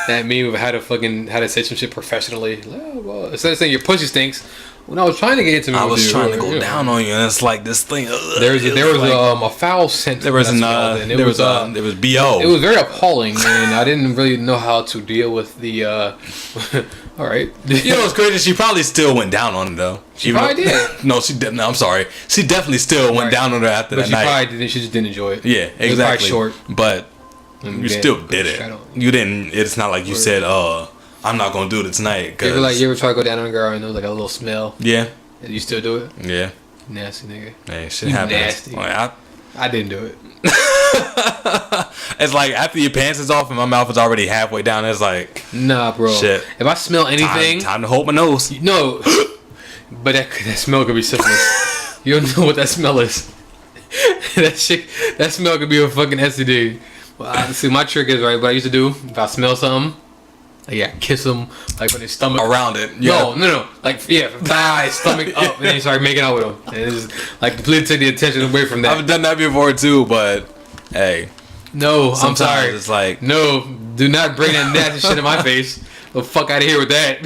B: that meme of how to say some shit professionally? Oh, well, instead of saying your pussy stinks, when I was trying to get into it,
A: I was trying to go down on you, and it's like this thing.
B: There was a foul scent.
A: There was there was BO.
B: It was very appalling, and I didn't really know how to deal with the. All right.
A: You know what's crazy? She probably still went down on it though.
B: She probably did.
A: No, she didn't. No, I'm sorry. She definitely still went down on her after that night.
B: But she probably didn't. She just didn't enjoy it.
A: Yeah, exactly.
B: It was probably short,
A: but you still did it. You didn't. It's not like you said, I'm not gonna do it tonight.
B: You ever try to go down on a girl and there was like a little smell?
A: Yeah.
B: You still do it?
A: Yeah.
B: Nasty nigga.
A: Hey, shit happens.
B: Nasty.
A: Like,
B: I didn't do it.
A: It's like after your pants is off and my mouth is already halfway down. It's like,
B: nah, bro.
A: Shit.
B: If I smell anything,
A: time to hold my nose.
B: No, but that smell could be syphilis. You don't know what that smell is. That smell could be a fucking STD. Well, see, my trick is right. What I used to do if I smell something, kiss them like on his stomach
A: around it.
B: Yeah. No, like thigh, stomach up, and then you start making out with them, and it's just like completely take the attention away from that.
A: I've done that before too, but hey,
B: no, I'm sorry.
A: It's like
B: no, do not bring that nasty shit in my face. The fuck out of here with that.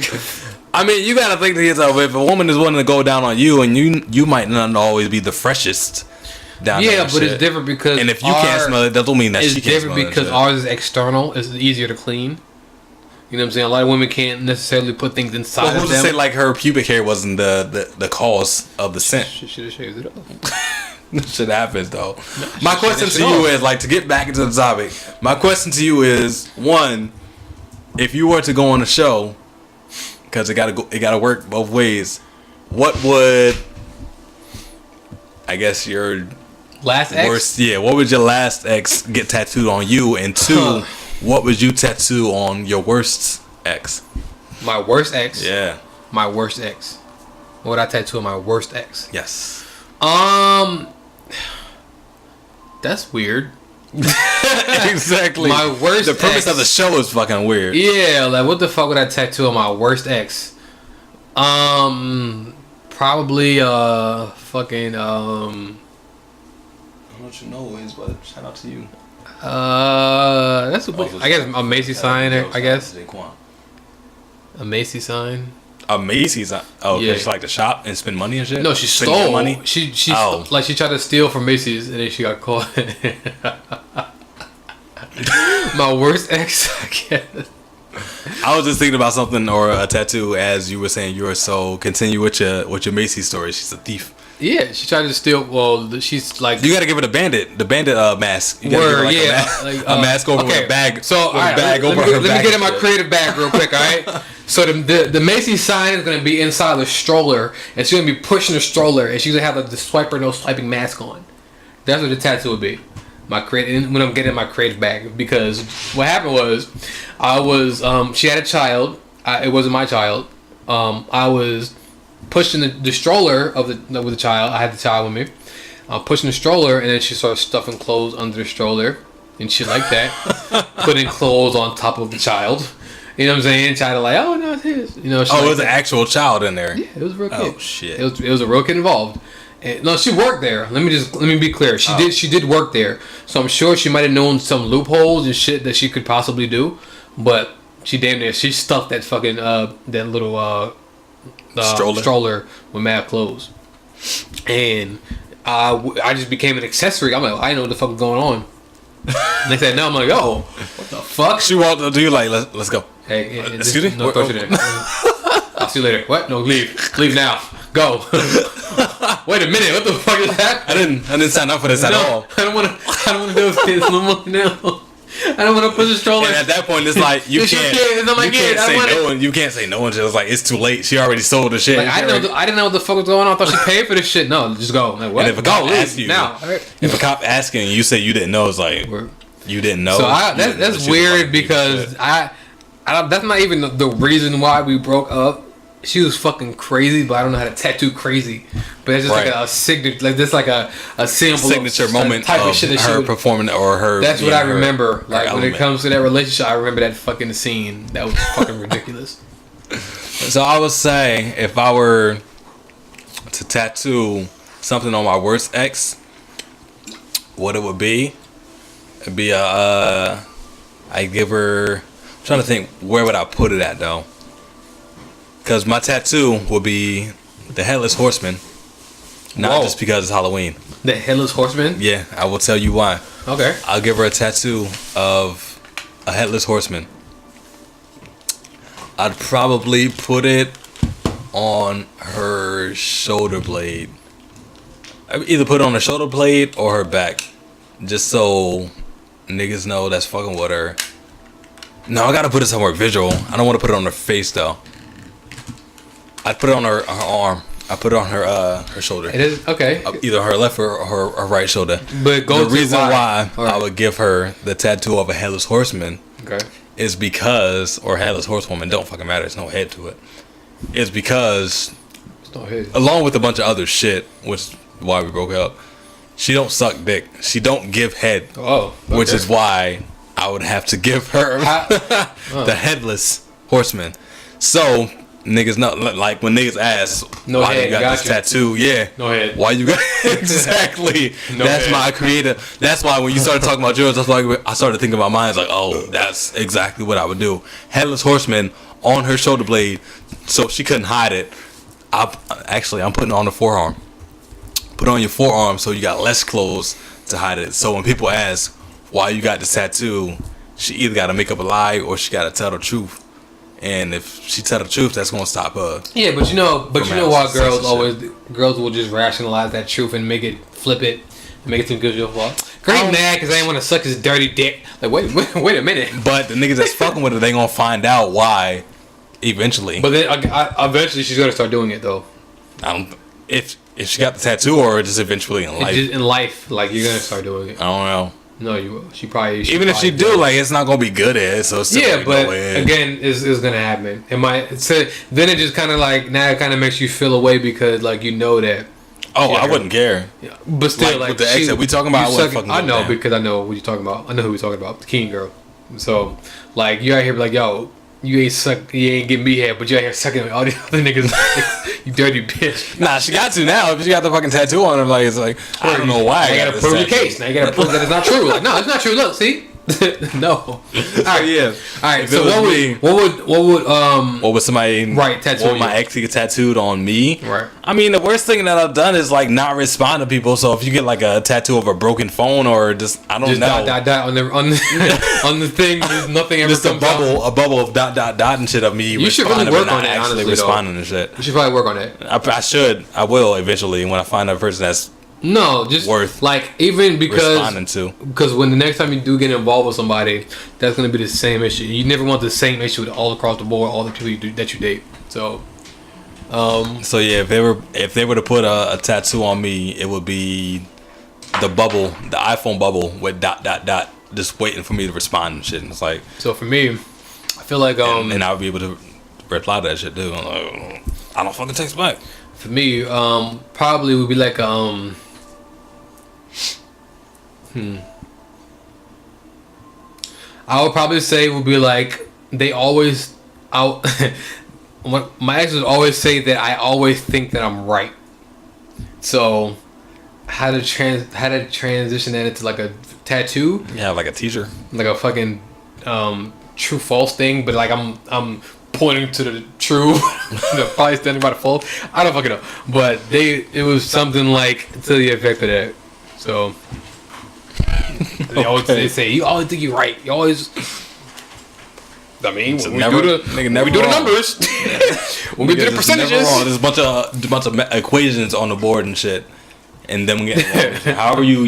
A: I mean, you gotta think to yourself, if a woman is willing to go down on you, and you might not always be the freshest.
B: Yeah, but it's different because
A: and if you can't smell it, that don't mean that she can't smell it.
B: It's different because ours is external. It's easier to clean. You know what I'm saying? A lot of women can't necessarily put things inside of them.
A: Who's to say like her pubic hair wasn't the cause of the scent?
B: She should have shaved it off.
A: Shit happens though. My question to you is, like, to get back into the topic. My question to you is, one, if you were to go on a show, because it gotta work both ways. What would, I guess, your
B: last
A: worst,
B: ex?
A: what would your last ex get tattooed on you? And two, what would you tattoo on your worst ex?
B: My worst ex?
A: Yeah.
B: My worst ex. What would I tattoo on my worst ex?
A: Yes.
B: That's weird.
A: Exactly.
B: My worst
A: The premise
B: ex,
A: of the show is fucking weird.
B: Yeah, like what the fuck would I tattoo on my worst ex? Probably fucking
A: I don't know what you know is, but shout out to you.
B: That's I guess a Macy's sign. I guess a Macy's sign.
A: A Macy's sign. Oh,
B: yeah.
A: She like to shop and spend money and shit.
B: No, she stole
A: money.
B: She like she tried to steal from Macy's and then she got caught. My worst ex, I guess.
A: I was just thinking about something or a tattoo as you were saying you were so continue with your Macy's story. She's a thief.
B: Yeah, she tried to steal. Well, she's like,
A: you got to give her the bandit mask. You got to give her like a mask over with a bag.
B: So let me get in my creative bag real quick. All right. So the Macy's sign is gonna be inside the stroller, and she's gonna be pushing the stroller, and she's gonna have the swiper no swiping mask on. That's what the tattoo would be. When I'm getting my creative bag, because what happened was, she had a child. It wasn't my child. I was pushing the stroller with the child. I had the child with me. Pushing the stroller, and then she started stuffing clothes under the stroller and shit like that. Putting clothes on top of the child. You know what I'm saying? Child like, oh no, it's his. You know.
A: It was an actual child in there.
B: Yeah, it was a real kid.
A: Oh shit.
B: It was a real kid involved. And, no, she worked there. Let me be clear. She did work there. So I'm sure she might have known some loopholes and shit that she could possibly do. But she damn near she stuffed that fucking that little stroller with mad clothes. And I just became an accessory. I'm like, I didn't know what the fuck was going on. Next thing I know, I'm like, oh, what the fuck?
A: She walked up to you like, let's go.
B: Hey,
A: excuse me?
B: No, throw it in. I'll see you later. What? No, leave now. Go. Wait a minute. What the fuck is that?
A: I didn't sign up for this at all.
B: I don't want to deal with kids no more now. I don't want to push the stroller.
A: And at that point, it's like you can't say no, and you can't say no until it's like it's too late. She already sold the shit.
B: Like, I didn't know what the fuck was going on. I thought she paid for this shit. No, just go. Like, what?
A: And if a cop asks you
B: now,
A: if a cop asking you say you didn't know, it's like you didn't know.
B: So that's weird because I that's not even the reason why we broke up. She was fucking crazy, but I don't know how to tattoo crazy. But it's just like a signature, like this, like a
A: signature moment type of shit that her performing or her.
B: That's what I remember. Like when it comes to that relationship, I remember that fucking scene. That was fucking ridiculous.
A: So I would say if I were to tattoo something on my worst ex, what it would be, it'd be I give her. I'm trying to think, where would I put it at though? Because my tattoo will be the Headless Horseman. Not just because it's Halloween.
B: The Headless Horseman?
A: Yeah, I will tell you why.
B: Okay.
A: I'll give her a tattoo of a Headless Horseman. I'd probably put it on her shoulder blade. I'd either put it on her shoulder blade or her back. Just so niggas know that's fucking with her. No, I gotta put it somewhere visual. I don't want to put it on her face though. I'd put it on her arm. I put it on her shoulder.
B: It is okay.
A: Either her left or her right shoulder. But the reason why I would give her the tattoo of a Headless Horseman is because, or Headless Horsewoman, don't fucking matter. There's no head to it. It's because,
B: no head.
A: Along with a bunch of other shit, which is why we broke up, she don't suck dick. She don't give head.
B: Oh. Okay.
A: Which is why I would have to give her the Headless Horseman. So niggas know, like when niggas ask why you got this tattoo,
B: no head.
A: Why you got exactly? That's head. My creator. That's why when you started talking about yours, I started thinking about mine. It's like, oh, that's exactly what I would do. Headless Horseman on her shoulder blade, so she couldn't hide it. I'm putting it on the forearm. Put it on your forearm so you got less clothes to hide it. So when people ask why you got this tattoo, she either got to make up a lie or she got to tell the truth. And if she tell the truth, that's gonna stop her.
B: Yeah, but you know why girls will just rationalize that truth and flip it, and make it seem good. Girl, mad because I ain't want to suck his dirty dick. Like wait a minute.
A: But the niggas that's fucking with her, they gonna find out why eventually.
B: But then eventually she's gonna start doing it though.
A: If she got the tattoo or just eventually in life.
B: Just in life, like you're gonna start doing it.
A: I don't know.
B: No, you will. She probably
A: even if she do, like it's not gonna be good at it. So it's still
B: but again, it's gonna happen. It might. So then it just kind of like now it kind of makes you feel away because like you know that.
A: Oh, I wouldn't care.
B: Yeah, but still, like
A: with the ex that we talking about,
B: I know because I know what you're talking about. I know who we're talking about, the Keen girl. So like you out here like yo. You ain't getting me head, but you out here sucking all these other niggas. You dirty bitch.
A: Nah, she got to now. If she got the fucking tattoo on her, like it's like I don't know why.
B: You gotta prove your case. Now you gotta prove that it's not true. Like no, it's not true. Look, see. No. All right.
A: Yeah.
B: All right. So what would somebody
A: tattoo? What would my ex get tattooed on me?
B: Right.
A: I mean, the worst thing that I've done is like not respond to people. So if you get like a tattoo of a broken phone or just I don't know,
B: dot on the thing, there's nothing ever
A: just a bubble of dot and shit of me.
B: You should really work on that. Honestly,
A: responding to shit.
B: You should probably work on it.
A: I should. I will eventually when I find a person that's.
B: No, just
A: worth
B: like even because
A: responding to.
B: Because when the next time you do get involved with somebody, that's gonna be the same issue. You never want the same issue with all across the board, all the people that you date. So,
A: so yeah, if they were to put a tattoo on me, it would be the bubble, the iPhone bubble with dot, just waiting for me to respond and shit. And it's like
B: so for me, I feel like
A: and I would be able to reply to that shit too. I'm like, I don't fucking text back.
B: For me, probably would be like I would probably say would be like they always out. My ex would always say that I always think that I'm right. So how to transition that into like a tattoo?
A: Yeah, like a teacher,
B: like a fucking true false thing. But like I'm pointing to the true, probably standing by the false. I don't fucking know. But it was something like to the effect of that. So. They say you always think you're right. You always. I mean, when we do the numbers, when we do the percentages,
A: there's a bunch of equations on the board and shit, and then we get however you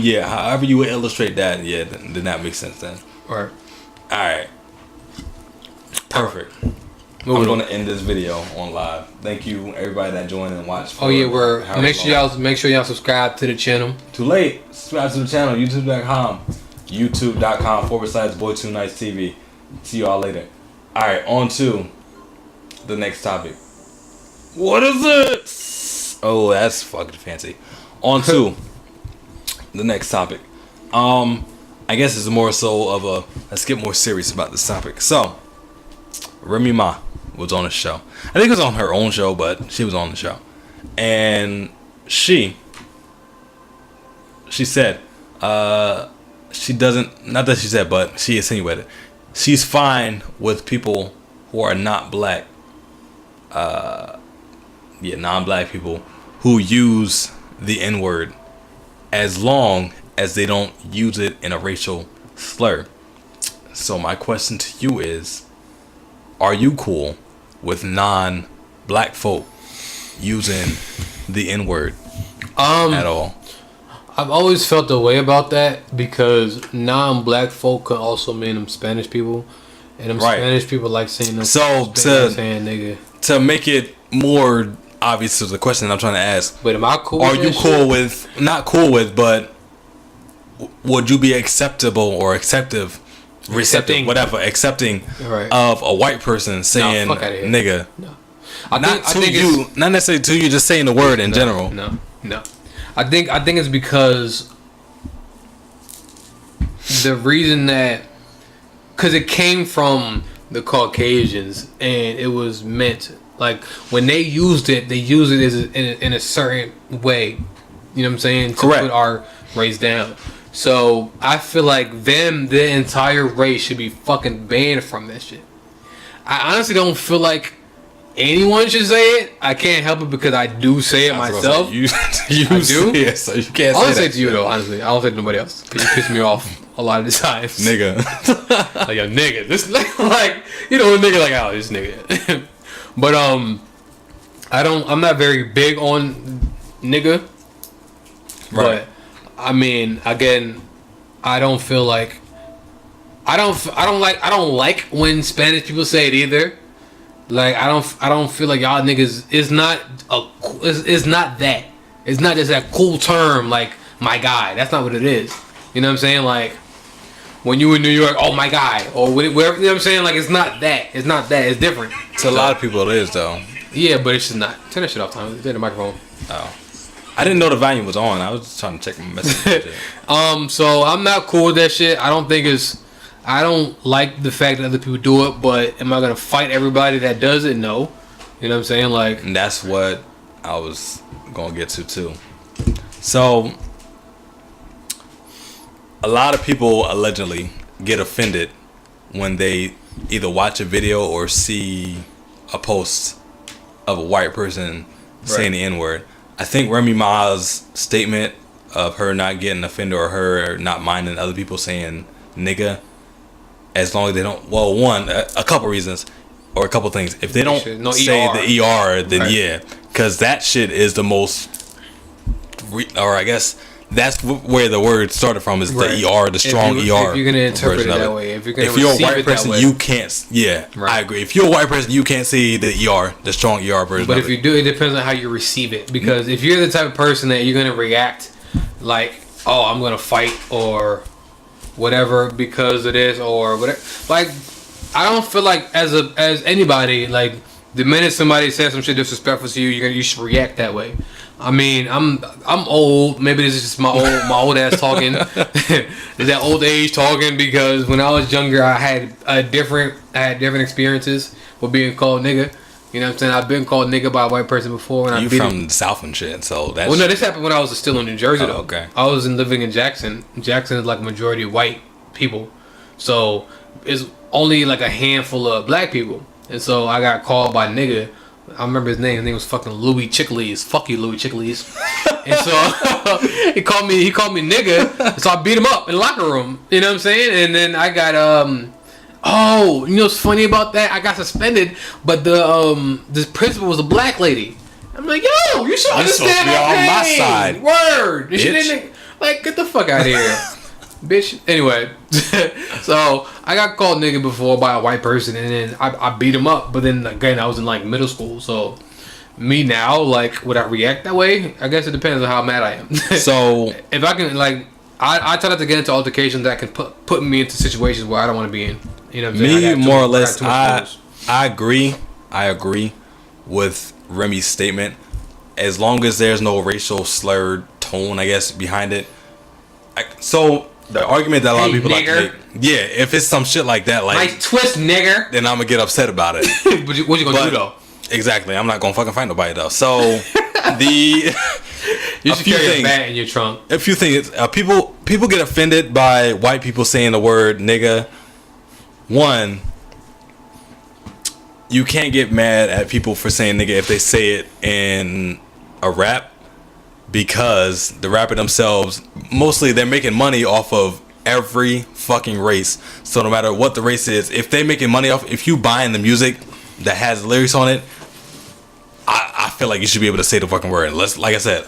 A: would illustrate that, then that makes sense then.
B: All right.
A: Perfect. I'm going to end this video on live. Thank you, everybody that joined and watched.
B: Oh yeah, make sure y'all subscribe to the channel.
A: Too late. Subscribe to the channel. YouTube.com/Boy2Nice TV. See y'all later. All right, on to the next topic. What is it? Oh, that's fucking fancy. On to the next topic. I guess it's more so of a. Let's get more serious about this topic. So, Remy Ma was on a show. I think it was on her own show, but she was on the show, and she said, she doesn't. Not that she said, but she insinuated she's fine with people who are not black. Non-black people who use the N-word as long as they don't use it in a racial slur. So my question to you is, are you cool with non-black folk using the N-word at all?
B: I've always felt the way about that because non-black folk could also mean them Spanish people, and them Spanish people like saying them.
A: So
B: saying nigga.
A: To make it more obvious to the question I'm trying to ask,
B: but am I cool?
A: Are you cool with? Not cool with, but would you be acceptable or receptive, whatever, accepting of a white person saying nigga?
B: No.
A: Not necessarily to you, just saying the word in general.
B: No. I think it's because the reason that, because it came from the Caucasians and it was meant, like, when they used it as in a certain way, you know what I'm saying, to put our race down. So I feel like the entire race should be fucking banned from that shit. I honestly don't feel like anyone should say it. I can't help it because I do say it myself.
A: You do? Yeah, so you can't
B: I'll say it to you though, honestly. I don't say it to nobody else. You piss me off a lot of the times.
A: Nigga.
B: Like, yo, nigga. This, like, you know, a nigga like, oh, this nigga. But, I'm not very big on nigga. Right. But, I mean, again, I don't feel like, I don't like when Spanish people say it either. Like, I don't feel like y'all niggas is not that. It's not just that cool term like my guy. That's not what it is. You know what I'm saying? Like, when you in New York, oh my guy, or wherever, you know what I'm saying? Like, it's not that. It's not that. It's different.
A: To a lot of people, it is though.
B: Yeah, but it's just not. Turn that shit off, Tom. Turn the microphone.
A: Oh, I didn't know the volume was on. I was just trying to check my message.
B: So I'm not cool with that shit. I don't like the fact that other people do it, but am I gonna fight everybody that does it? No. You know what I'm saying? Like,
A: and that's what I was gonna get to too. So a lot of people allegedly get offended when they either watch a video or see a post of a white person saying the N-word. I think Remy Ma's statement of her not getting offended or her not minding other people saying nigga, as long as they don't, well, one, a couple reasons or a couple things. If they don't say the E.r, then yeah, because that shit is the most, or I guess that's where the word started from, is the E.r, the strong E.r.
B: If you're gonna interpret it that way, if
A: you're a white person, you can't. Yeah, I agree. If you're a white person, you can't see the E.r, the strong E.r version.
B: But if you do, it depends on how you receive it. Because if you're the type of person that you're gonna react like, oh, I'm gonna fight or whatever because of this or whatever, like, I don't feel like as anybody, like, the minute somebody says some shit disrespectful to you, you should react that way. I mean, I'm old. Maybe this is just my old ass talking. Is that old age talking? Because when I was younger, I had different experiences with being called nigga. You know what I'm saying? I've been called nigga by a white person before.
A: And you from the South and shit, so that's...
B: Well, no, this happened when I was still in New Jersey, though.
A: Okay.
B: I was living in Jackson. Jackson is like majority white people. So it's only like a handful of black people. And so I got called by nigga. I remember his name. His name was fucking Louis Chicklees. Fuck you, Louis Chicklees. And so he called me nigga. So I beat him up in the locker room. You know what I'm saying? And then I got oh, you know what's funny about that? I got suspended, but this principal was a black lady. I'm like, yo, you should understand
A: my pain. On my side.
B: Word. You shouldn't, like, get the fuck out of here. bitch. Anyway, so I got called nigga before by a white person, and then I beat him up. But then again, I was in like middle school, so me now, like, would I react that way? I guess it depends on how mad I am.
A: So
B: if I can, like, I try not to get into altercations that can put me into situations where I don't want to be in. You know what I'm saying?
A: Me, more or less, I agree. I agree with Remy's statement. As long as there's no racial slurred tone, I guess, behind it. So the argument that a lot of people like to make, yeah, if it's some shit like that, like
B: nice twist, nigger,
A: then I'm gonna get upset about it.
B: What you gonna do though?
A: Exactly, I'm not gonna fucking fight nobody though. So you
B: should carry a bat in your trunk.
A: A few things. People get offended by white people saying the word nigga. One, you can't get mad at people for saying nigga if they say it in a rap, because the rapper themselves, mostly they're making money off of every fucking race. So no matter what the race is, if they making money off, if you buying the music that has lyrics on it, I feel like you should be able to say the fucking word. Unless, like I said,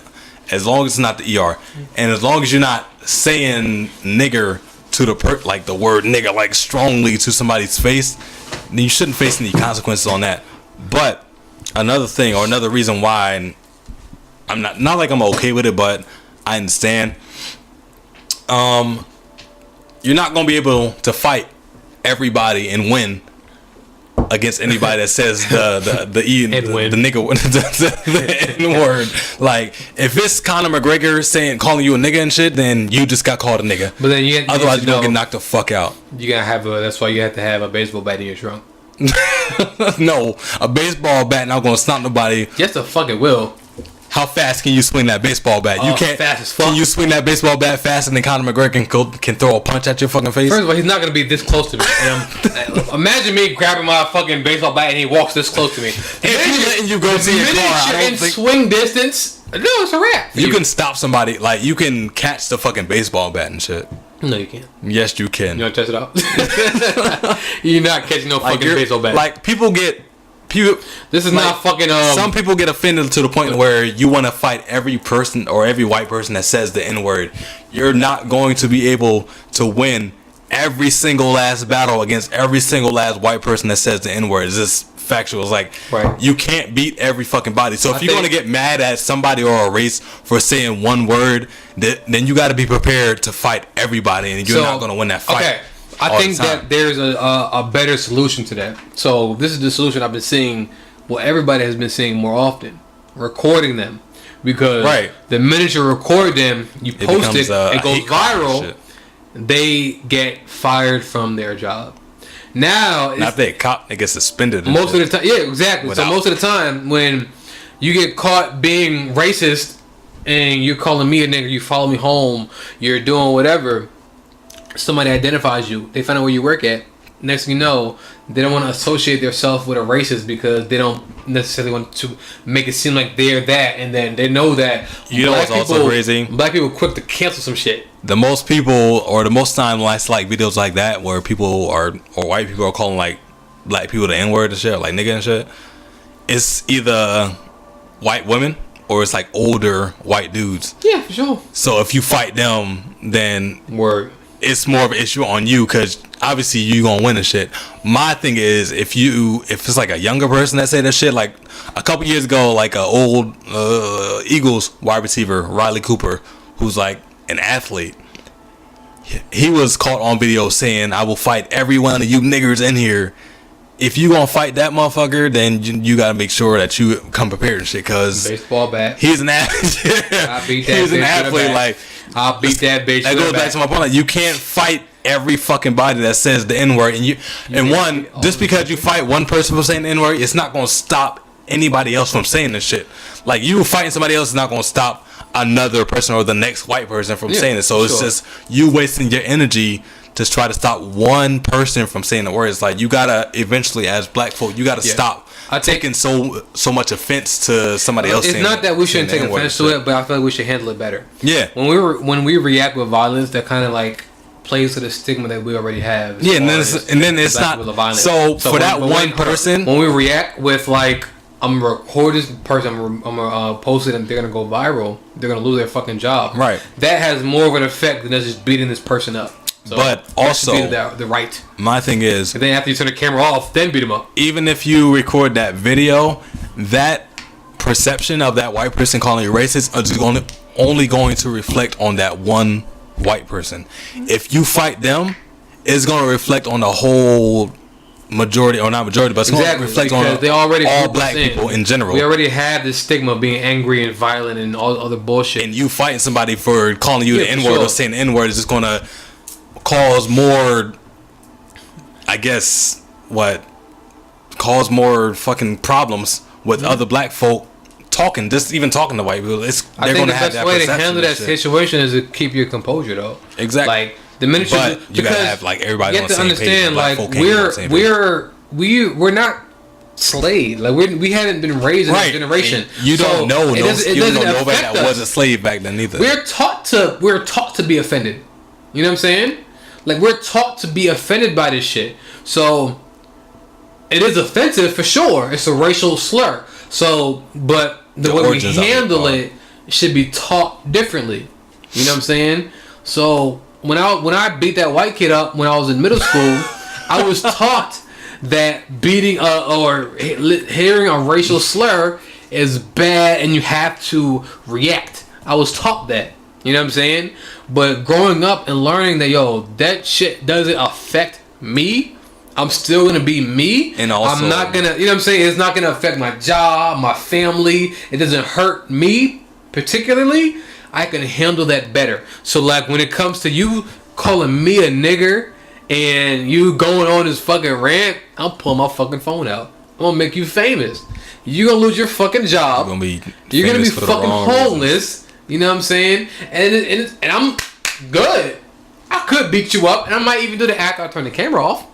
A: as long as it's not the H.e.r. and as long as you're not saying nigger to the word nigga like strongly to somebody's face, then you shouldn't face any consequences on that. But another thing, or another reason why I'm not like I'm okay with it, but I understand. You're not gonna be able to fight everybody and win against anybody that says the E the nigga the N word. Like, if it's Conor McGregor calling you a nigga and shit, then you just got called a nigga. But then otherwise you're gonna get knocked the fuck out.
B: You gotta have that's why you have to have a baseball bat in your trunk.
A: No, a baseball bat not gonna stop nobody.
B: Yes, the fuck it will.
A: How fast can you swing that baseball bat? You can't.
B: Fast as fuck.
A: Can you swing that baseball bat faster than Conor McGregor can throw a punch at your fucking face?
B: First of all, he's not gonna be this close to me. Imagine me grabbing my fucking baseball bat and he walks this close to me.
A: If he's letting you go to your car, I don't think
B: swing distance. No, it's a wrap.
A: You can stop somebody. Like, you can catch the fucking baseball bat and shit.
B: No, you can't.
A: Yes, you can.
B: You wanna test it out? You're not catching no fucking baseball bat.
A: Like, this is like,
B: not fucking.
A: Some people get offended to the point where you want to fight every person or every white person that says the N word. You're not going to be able to win every single last battle against every single last white person that says the N word. It's just factual. It's like, right. You can't beat every fucking body. So if you're going to get mad at somebody or a race for saying one word, then you got to be prepared to fight everybody, and you're not going to win that fight.
B: Okay. I think that there's a better solution to that. So this is the solution I've been seeing. Well, everybody has been seeing more often, recording them, because the minute you record them, you post it goes viral. They get fired from their job. Now,
A: not that cop, they get suspended.
B: Most of the time, yeah, exactly. So most of the time, when you get caught being racist and you're calling me a nigger, you follow me home, you're doing whatever. Somebody identifies you, they find out where you work at. Next thing you know, they don't want to associate themselves with a racist because they don't necessarily want to make it seem like they're that, and then they know that.
A: You know what's also crazy?
B: Black people quick to cancel some shit.
A: The most people, or the most time when I see like videos like that where people or white people are calling like black people the N word and shit, like nigga and shit, it's either white women or it's like older white dudes.
B: Yeah, for sure.
A: So if you fight them, then it's more of an issue on you, because obviously you gonna win and shit. My thing is, if it's like a younger person that say that shit, like a couple years ago, like a old Eagles wide receiver, Riley Cooper, who's like an athlete, he was caught on video saying, "I will fight every one of you niggers in here." If you gonna fight that motherfucker, then you gotta make sure that you come prepared and shit, cause
B: baseball bat.
A: He's an athlete.
B: I beat that.
A: He's an athlete. Like,
B: I'll beat that bitch.
A: That goes back to my point. Like, you can't fight every fucking body that says the N word, and just because you fight one person for saying the N word, it's not gonna stop anybody else from saying this shit. Like, you fighting somebody else is not gonna stop another person or the next white person from saying it. So it's just you wasting your energy to try to stop one person from saying the word. It's like, you gotta eventually, as black folk, you gotta stop taking so much offense to somebody else.
B: It's not that we shouldn't take offense to it, but I feel like we should handle it better.
A: Yeah.
B: When we react with violence, that kind of like plays to the stigma that we already have.
A: Yeah, and then it's not. So for that one person,
B: when we react with like I'm gonna record this person. I'm gonna post it, and they're gonna go viral. They're gonna lose their fucking job.
A: Right.
B: That has more of an effect than just beating this person up. So
A: but also,
B: the right.
A: My thing is,
B: and then after you turn the camera off, then beat them up.
A: Even if you record that video, that perception of that white person calling you racist is only going to reflect on that one white person. If you fight them, it's going to reflect on the whole majority, or not majority, but it's going to reflect on
B: they already
A: all black people in general.
B: We already have this stigma of being angry and violent and all other bullshit.
A: And you fighting somebody for calling you the N-word or saying the N-word is just going to cause more, I guess, cause more fucking problems with other black folk talking, just even talking to white people. They're going to have that perception. I think the best way to handle that situation is to keep your composure, though. Exactly.
B: Like, the minute
A: you gotta have like everybody on the same page. You have to
B: understand, like we're not slaves. Like we haven't been raised in this generation.
A: And you don't know. You don't know nobody that was a slave back then either.
B: We're taught to be offended. You know what I'm saying? Like we're taught to be offended by this shit. So it is offensive for sure. It's a racial slur. So, but the way we handle it should be taught differently. You know what I'm saying? So. When I beat that white kid up when I was in middle school, I was taught that beating or hearing a racial slur is bad and you have to react. I was taught that. You know what I'm saying? But growing up and learning that, that shit doesn't affect me. I'm still going to be me. And also, I'm not going to, you know what I'm saying? It's not going to affect my job, my family. It doesn't hurt me particularly. I can handle that better. So like when it comes to you calling me a nigger and you going on this fucking rant, I'm pulling my fucking phone out. I'm gonna make you famous. You're gonna lose your fucking job. You're gonna be fucking homeless. You know what I'm saying? And I'm good. I could beat you up, and I might even do the act. I'll turn the camera off.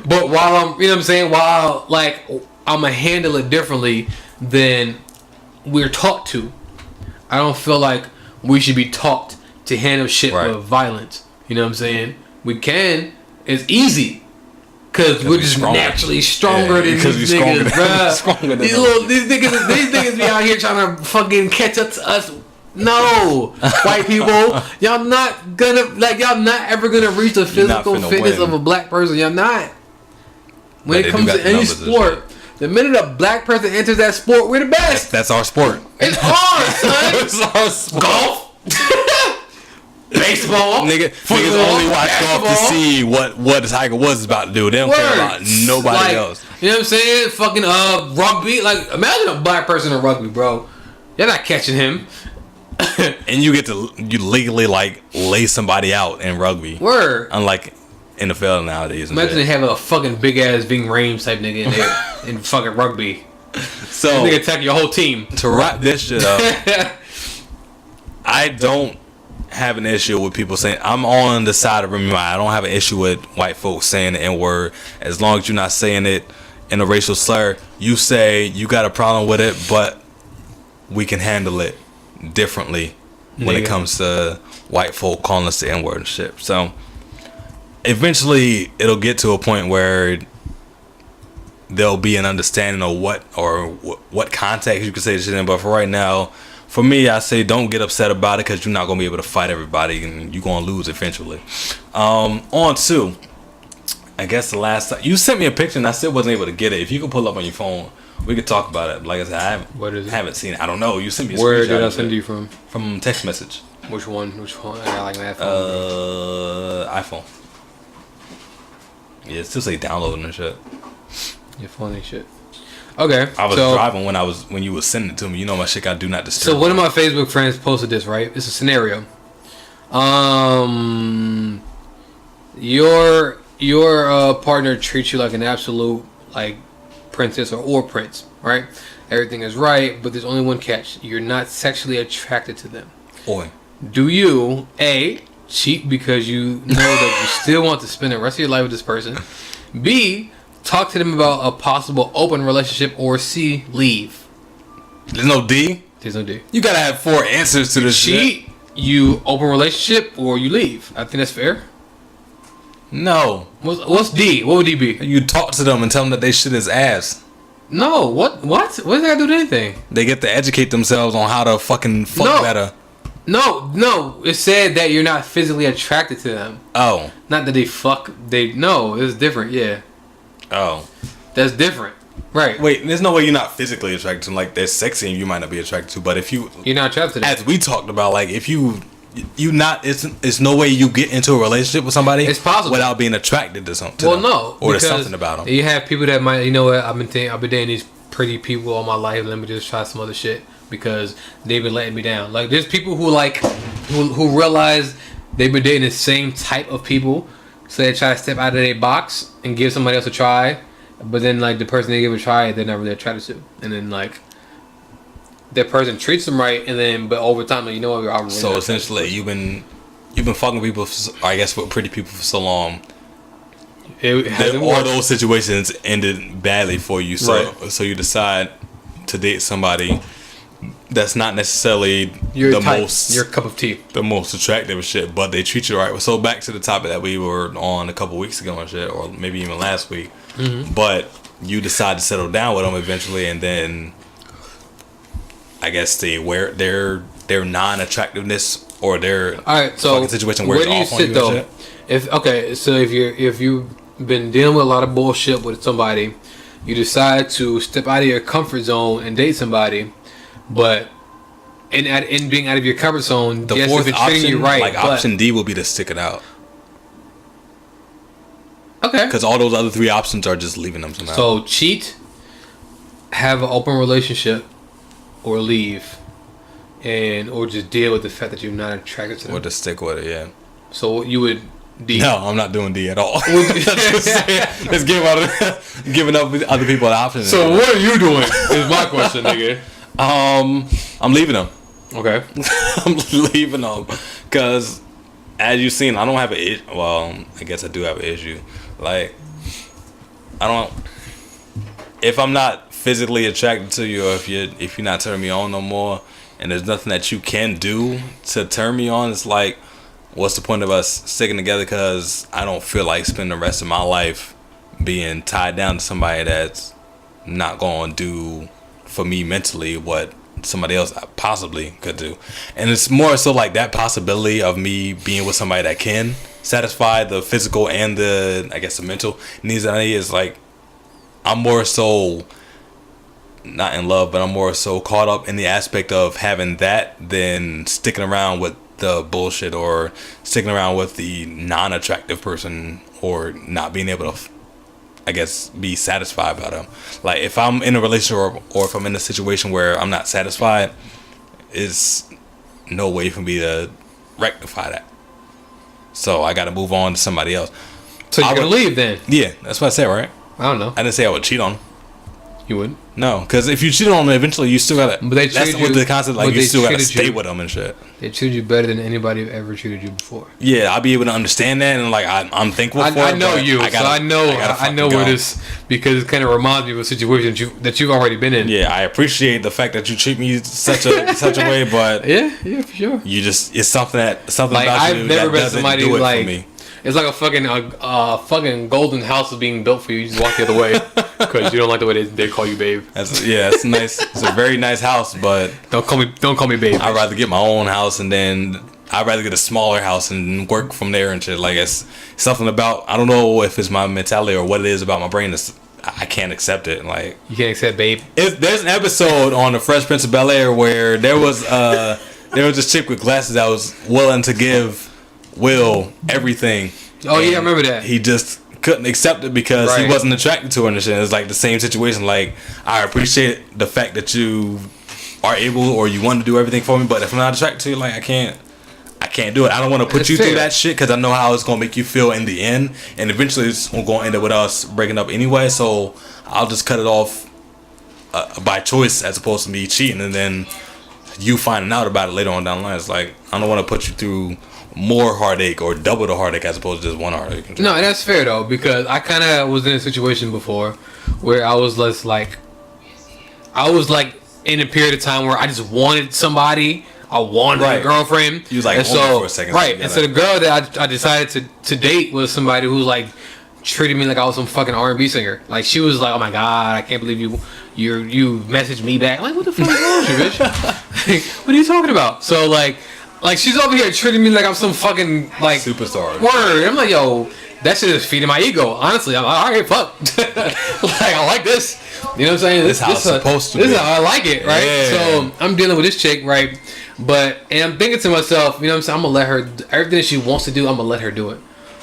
B: But while I'm, you know what I'm saying? While like I'm gonna handle it differently than we're taught to. I don't feel like we should be taught to handle shit with violence. You know what I'm saying? We can. It's easy. Because we're just naturally stronger than these niggas, bruh. These niggas be out here trying to fucking catch up to us. No. White people. Y'all not ever gonna reach the physical fitness of a black person. Y'all not. When it comes to any sport, the minute a black person enters that sport, we're the best.
A: That's our sport.
B: It's ours, son.
A: It's our sport.
B: Golf. Baseball.
A: Niggas only watch golf to see what Tiger Woods about to do. They don't care about nobody else.
B: You know what I'm saying? Fucking rugby. Like, imagine a black person in rugby, bro. You're not catching him.
A: And you legally like lay somebody out in rugby.
B: Word.
A: Unlike NFL nowadays.
B: Imagine they have a fucking big ass Ving Rhames type nigga in there in fucking rugby. So nigga attack your whole team.
A: To wrap this shit up, I don't have an issue with people saying, I'm on the side of Remy. I don't have an issue with white folks saying the N-word as long as you're not saying it in a racial slur. You say you got a problem with it, but we can handle it differently when it comes to white folk calling us the N-word and shit. So eventually it'll get to a point where there'll be an understanding of what context you can say this shit in. But for right now, for me, I say don't get upset about it because you're not going to be able to fight everybody and you're going to lose eventually. On to, I guess the last time. You sent me a picture and I still wasn't able to get it. If you could pull up on your phone, we could talk about it. Like I said, I haven't seen it. I don't know. You sent me a screenshot.
B: Where did I send you from?
A: From text message.
B: Which one? I got like an iPhone.
A: iPhone. Yeah, it still say downloading and shit.
B: Your phone ain't shit. Okay.
A: I was driving when you was sending it to me. You know my shit got do not disturb.
B: So one of my Facebook friends posted this, right? It's a scenario. Your partner treats you like an absolute like princess or prince, right? Everything is right, but there's only one catch. You're not sexually attracted to them.
A: Boy.
B: Do you A, cheat because you know that you still want to spend the rest of your life with this person? B, talk to them about a possible open relationship, or C, leave?
A: There's no D?
B: There's no D.
A: You gotta have 4 answers to this shit.
B: Cheat, you open relationship, or you leave. I think that's fair.
A: No.
B: What's D? What would D be?
A: You talk to them and tell them that they shit is ass.
B: No, what? What does that got to do with anything?
A: They get to educate themselves on how to fucking fuck better.
B: No. It said that you're not physically attracted to them.
A: Oh.
B: Not that they fuck. No, it's different. Yeah.
A: Oh.
B: That's different. Right.
A: Wait, there's no way you're not physically attracted to them. Like, they're sexy and you might not be attracted to, but if you're
B: not attracted to them.
A: As we talked about, like, if you not, it's no way you get into a relationship with somebody.
B: It's possible
A: without being attracted to something.
B: No,
A: or there's something about them.
B: You have people that might, you know what? I've been dating these pretty people all my life. Let me just try some other shit because they've been letting me down. Like, there's people who realize they've been dating the same type of people, so they try to step out of their box and give somebody else a try. But then, like, the person they give a try, they're not really attracted to, and then like that person treats them right, and then but over time, like, you know what? I'm really
A: so essentially, you've been fucking people, I guess, with pretty people for so long. All those situations ended badly for you, so you decide to date somebody that's not necessarily your cup of tea, the most attractive and shit, but they treat you right. So back to the topic that we were on a couple weeks ago and shit, or maybe even last week. Mm-hmm. But you decide to settle down with them eventually, and then I guess their non-attractiveness or their fucking situation wears off on you and shit.
B: If you've been dealing with a lot of bullshit with somebody, you decide to step out of your comfort zone and date somebody, but in being out of your comfort zone,
A: the fourth option, option D, will be to stick it out.
B: Okay.
A: Because all those other three options are just leaving them somehow.
B: So cheat, have an open relationship, or leave, or just deal with the fact that you're not attracted to them.
A: Or just stick with it, yeah.
B: So you would D.
A: No, I'm not doing D at all. Just giving up other people an option.
B: So what are you doing? Is my question, nigga.
A: I'm leaving them.
B: Okay.
A: I'm leaving them because, as you've seen, I don't have an issue. Well, I guess I do have an issue. Like, if I'm not physically attracted to you, or if you're not turning me on no more, and there's nothing that you can do to turn me on, it's like, what's the point of us sticking together? Because I don't feel like spending the rest of my life being tied down to somebody that's not going to do for me mentally what somebody else possibly could do. And it's more so like that possibility of me being with somebody that can satisfy the physical and the, I guess, the mental needs that I need is like, I'm more so not in love, but I'm more so caught up in the aspect of having that than sticking around with the bullshit or sticking around with the non-attractive person or not being able to, I guess, be satisfied by them. Like, if I'm in a relationship or if I'm in a situation where I'm not satisfied, is no way for me to rectify that. So I got to move on to somebody else.
B: So you're going to leave then?
A: Yeah, that's what I said, right?
B: I don't know.
A: I didn't say I would cheat on them.
B: You wouldn't?
A: No, because if you cheat on them, eventually you still got to...
B: But that's
A: with the concept, like, you still got to stay with them and shit.
B: They treated you better than anybody ever treated you before.
A: Yeah, I'll be able to understand that, and like I'm thankful for it.
B: I know you, I know where this, because it kind of reminds me of a situation that you've already been in.
A: Yeah, I appreciate the fact that you treat me such a way, but
B: yeah, for sure.
A: It's something like, about
B: I've
A: you
B: never
A: that
B: been
A: doesn't
B: somebody
A: do it
B: like,
A: for me.
B: It's like a fucking golden house is being built for you. You just walk the other way because you don't like the way they call you babe.
A: It's nice. It's a very nice house, but
B: don't call me babe.
A: I'd rather get my own house, and then I'd rather get a smaller house and work from there and shit. Like, it's something about, I don't know if it's my mentality or what it is about my brain that's, I can't accept it. Like,
B: you can't accept babe.
A: There's an episode on the Fresh Prince of Bel-Air where there was this chick with glasses that was willing to give Will everything.
B: Oh yeah, I remember that.
A: He just couldn't accept it because he wasn't attracted to her and shit. It's like the same situation. Like, I appreciate the fact that you are able or you want to do everything for me, but if I'm not attracted to you, like, I can't do it. I don't want to put you through that shit because I know how it's gonna make you feel in the end, and eventually it's gonna end up with us breaking up anyway. So I'll just cut it off by choice as opposed to me cheating and then you finding out about it later on down the line. It's like, I don't want to put you through more heartache or double the heartache as opposed to just one heartache.
B: No, that's fair though, because I kind of was in a situation before where I was like in a period of time where I just wanted somebody. I wanted a girlfriend.
A: You was like,
B: and so
A: for a second.
B: Right, and so the girl that I decided to date was somebody who's like treated me like I was some fucking R&B singer. Like she was like, "Oh my god, I can't believe you messaged me back." I'm like, what the fuck is wrong with you, bitch? Like, what are you talking about? So like she's over here treating me like I'm some fucking like
A: superstar.
B: Word. I'm like, yo, that shit is feeding my ego. Honestly, I'm like, alright, fuck. Like I like this. You know what I'm saying?
A: This is how it's supposed to be.
B: This is how I like it, right? Yeah. So I'm dealing with this chick, right? And I'm thinking to myself, you know what I'm saying? I'm gonna let her everything that she wants to do. I'm gonna let her do it.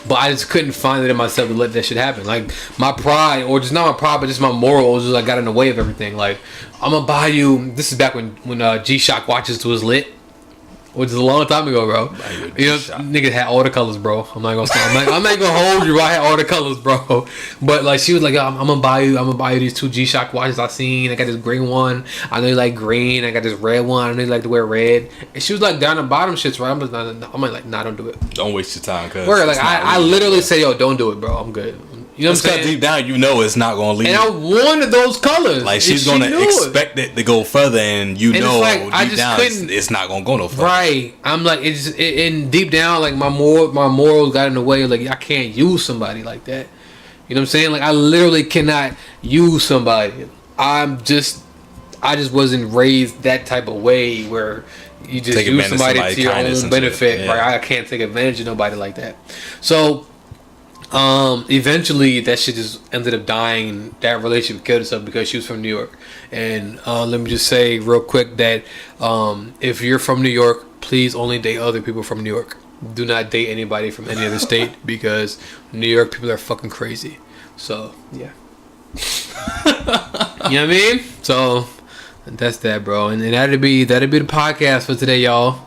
B: But I just couldn't find it in myself to let that shit happen. Like my pride, or just not my pride, but just my morals, just like got in the way of everything. Like I'm gonna buy you. This is back when G-Shock watches was lit. Which is a long time ago, bro. You know, nigga had all the colors, bro. I'm not gonna hold you. I had all the colors, bro. But like, she was like, I'm gonna buy you these 2 G-Shock watches I seen. I got this green one. I know you like green. I got this red one. I know you like to wear red. And she was like down the bottom shits, right? I'm like, nah, don't do it.
A: Don't waste your time, cause
B: like I literally say, yo, don't do it, bro. I'm good. You know what I'm saying?
A: Deep down, you know it's not gonna leave.
B: And I wanted those colors.
A: Like she's gonna expect it to go further, and you know deep down it's not gonna go no further.
B: Right. I'm like, and deep down, like my morals got in the way. Like I can't use somebody like that. You know what I'm saying? Like I literally cannot use somebody. I just wasn't raised that type of way where you just use somebody to your own benefit. Yeah. Right? I can't take advantage of nobody like that. So. Eventually that shit just ended up dying. That relationship killed itself because she was from New York. And let me just say real quick that if you're from New York, please only date other people from New York. Do not date anybody from any other state because New York people are fucking crazy. So yeah. You know what I mean? So that's that, bro. And that'd be the podcast for today, y'all.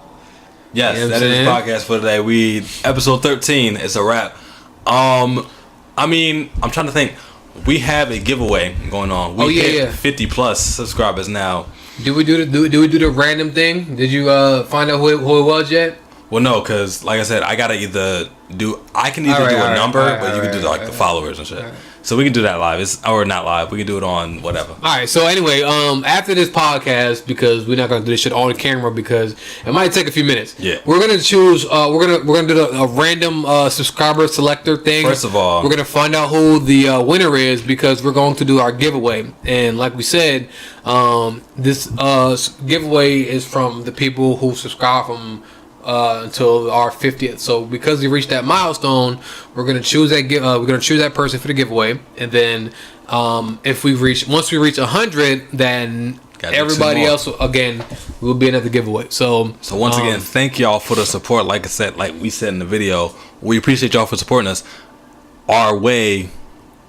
A: Yes, you know that is the podcast for today. We episode 13. It's a wrap. I mean, I'm trying to think. We have a giveaway going on. We hit 50 plus subscribers now.
B: Do we do the random thing? Did you find out who it was yet?
A: Well, no, because like I said, I can either do a number, but you can do the followers and shit. Right. So we can do that live. Or not live. We can do it on whatever.
B: All right. So anyway, after this podcast, because we're not gonna do this shit on camera because it might take a few minutes.
A: Yeah.
B: We're gonna choose. We're gonna do a random subscriber selector thing.
A: First of all,
B: we're gonna find out who the winner is because we're going to do our giveaway. And like we said, this giveaway is from the people who subscribe from. Until our 50th. So because we reached that milestone, we're gonna choose that person for the giveaway, and then once we reach 100, then everybody else again will be another giveaway. So
A: once again, thank y'all for the support. Like I said, like we said in the video, we appreciate y'all for supporting us. Our way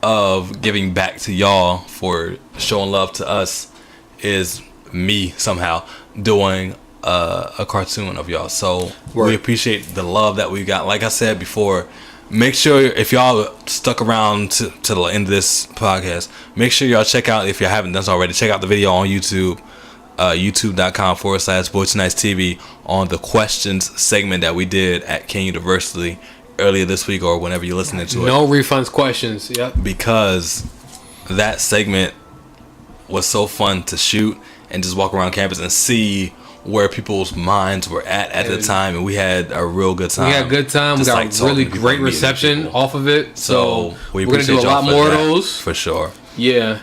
A: of giving back to y'all for showing love to us is me somehow doing a cartoon of y'all. So we appreciate the love that we got. Like I said before, make sure if y'all stuck around to the end of this podcast, make sure y'all check out, if you haven't done so already, check out the video on YouTube, youtube.com/BoyToniceTV on the questions segment that we did at King University earlier this week or whenever you're listening to it.
B: No refunds questions. Yep.
A: Because that segment was so fun to shoot and just walk around campus and see where people's minds were at the time, and we had a real good time.
B: We had a good time. We got a really great reception off of it. So we're gonna do a lot more of those
A: for sure.
B: Yeah,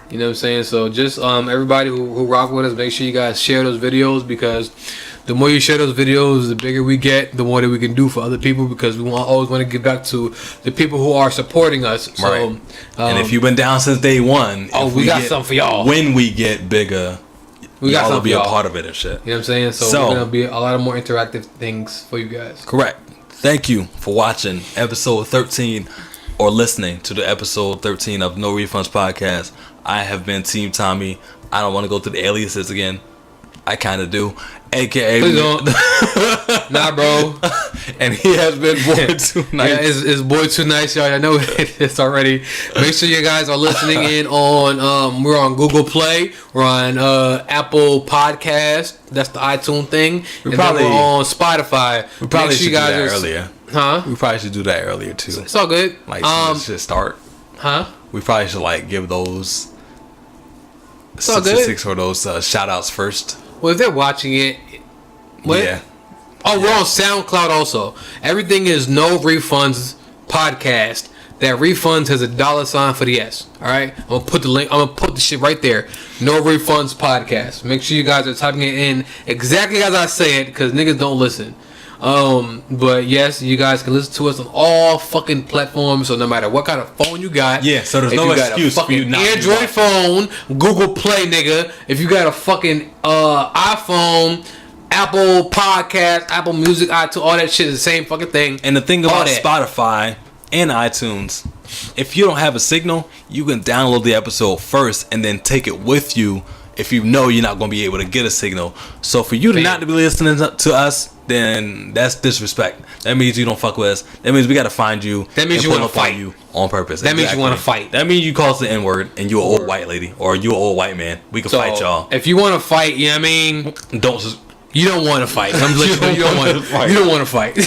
B: you know what I'm saying. So just everybody who rock with us, make sure you guys share those videos because the more you share those videos, the bigger we get, the more that we can do for other people because we always want to give back to the people who are supporting us. So,
A: right. And if you've been down since day one,
B: we got something for y'all.
A: When we get bigger. We got to be a part of it and shit.
B: You know what I'm saying? So we're going to be a lot of more interactive things for you guys.
A: Correct. Thank you for watching episode 13 or listening to the episode 13 of No Refunds Podcast. I have been Team Tommy. I don't want to go through the aliases again. I kind of do. AKA.
B: Please don't. Nah, bro.
A: And he has been Boy Too Nice.
B: Yeah, it's Boy Too Nice, y'all. I know it's already. Make sure you guys are listening in on. We're on Google Play. We're on Apple Podcast. That's the iTunes thing. We're on Spotify.
A: We probably should do that earlier.
B: Huh?
A: We probably should do that earlier too.
B: It's all good.
A: Like should start.
B: Huh?
A: We probably should give those statistics or those shout outs first.
B: Well, if they're watching it,
A: yeah.
B: Oh, we're on SoundCloud also. Everything is No Refunds Podcast. that Refunds has a $ for the S. All right, I'm gonna put the link. I'm gonna put the shit right there. No Refunds podcast. Make sure you guys are typing it in exactly as I say it, because niggas don't listen. But yes, you guys can listen to us on all fucking platforms. So no matter what kind of phone you got,
A: yeah. So there's no excuse for you not
B: Android phone, Google Play, nigga. If you got a fucking iPhone, Apple Podcast, Apple Music, iTunes, all that shit is the same fucking thing.
A: And the thing about Spotify and iTunes, if you don't have a signal, you can download the episode first and then take it with you. If you know you're not going to be able to get a signal. So for you to not be listening to us, then that's disrespect. That means you don't fuck with us. That means we got to find you.
B: That means you want to fight
A: you on purpose.
B: That means you want to fight.
A: That means you call us the N-word and you're an old white lady or you're an old white man. We can fight y'all.
B: If you want to fight, you know what I mean? You don't want to fight. I'm just you don't want to fight. You don't want to fight.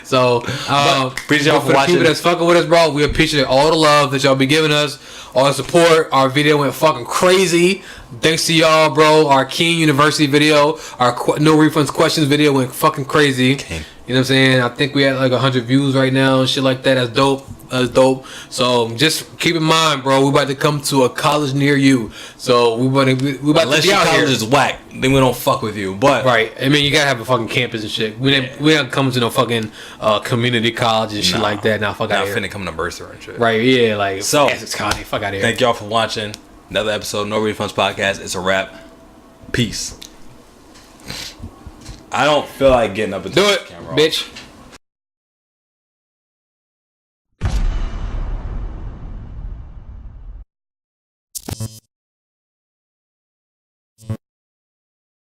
B: So,
A: appreciate y'all for watching.
B: People that's fucking with us, bro, we appreciate all the love that y'all be giving us, all the support. Our video went fucking crazy. Thanks to y'all, bro. Our King University video, our No Refunds Questions video went fucking crazy.
A: King.
B: You know what I'm saying? I think we had like 100 views right now and shit like that. That's dope. That's dope. So just keep in mind, bro, we about to come to a college near you. So we about to be
A: Unless your
B: out
A: college
B: here.
A: is whack, then we don't fuck with you. But
B: right, I mean, you gotta have a fucking campus and shit. We ain't coming to no fucking community college and shit like that. Now fuck out here.
A: Finna come to Mercer and shit.
B: Right, yeah, like
A: so.
B: Essex County. Fuck out here.
A: Thank y'all for watching another episode of No Refunds Podcast. It's a wrap. Peace. I don't feel like getting up and
B: do it, bitch.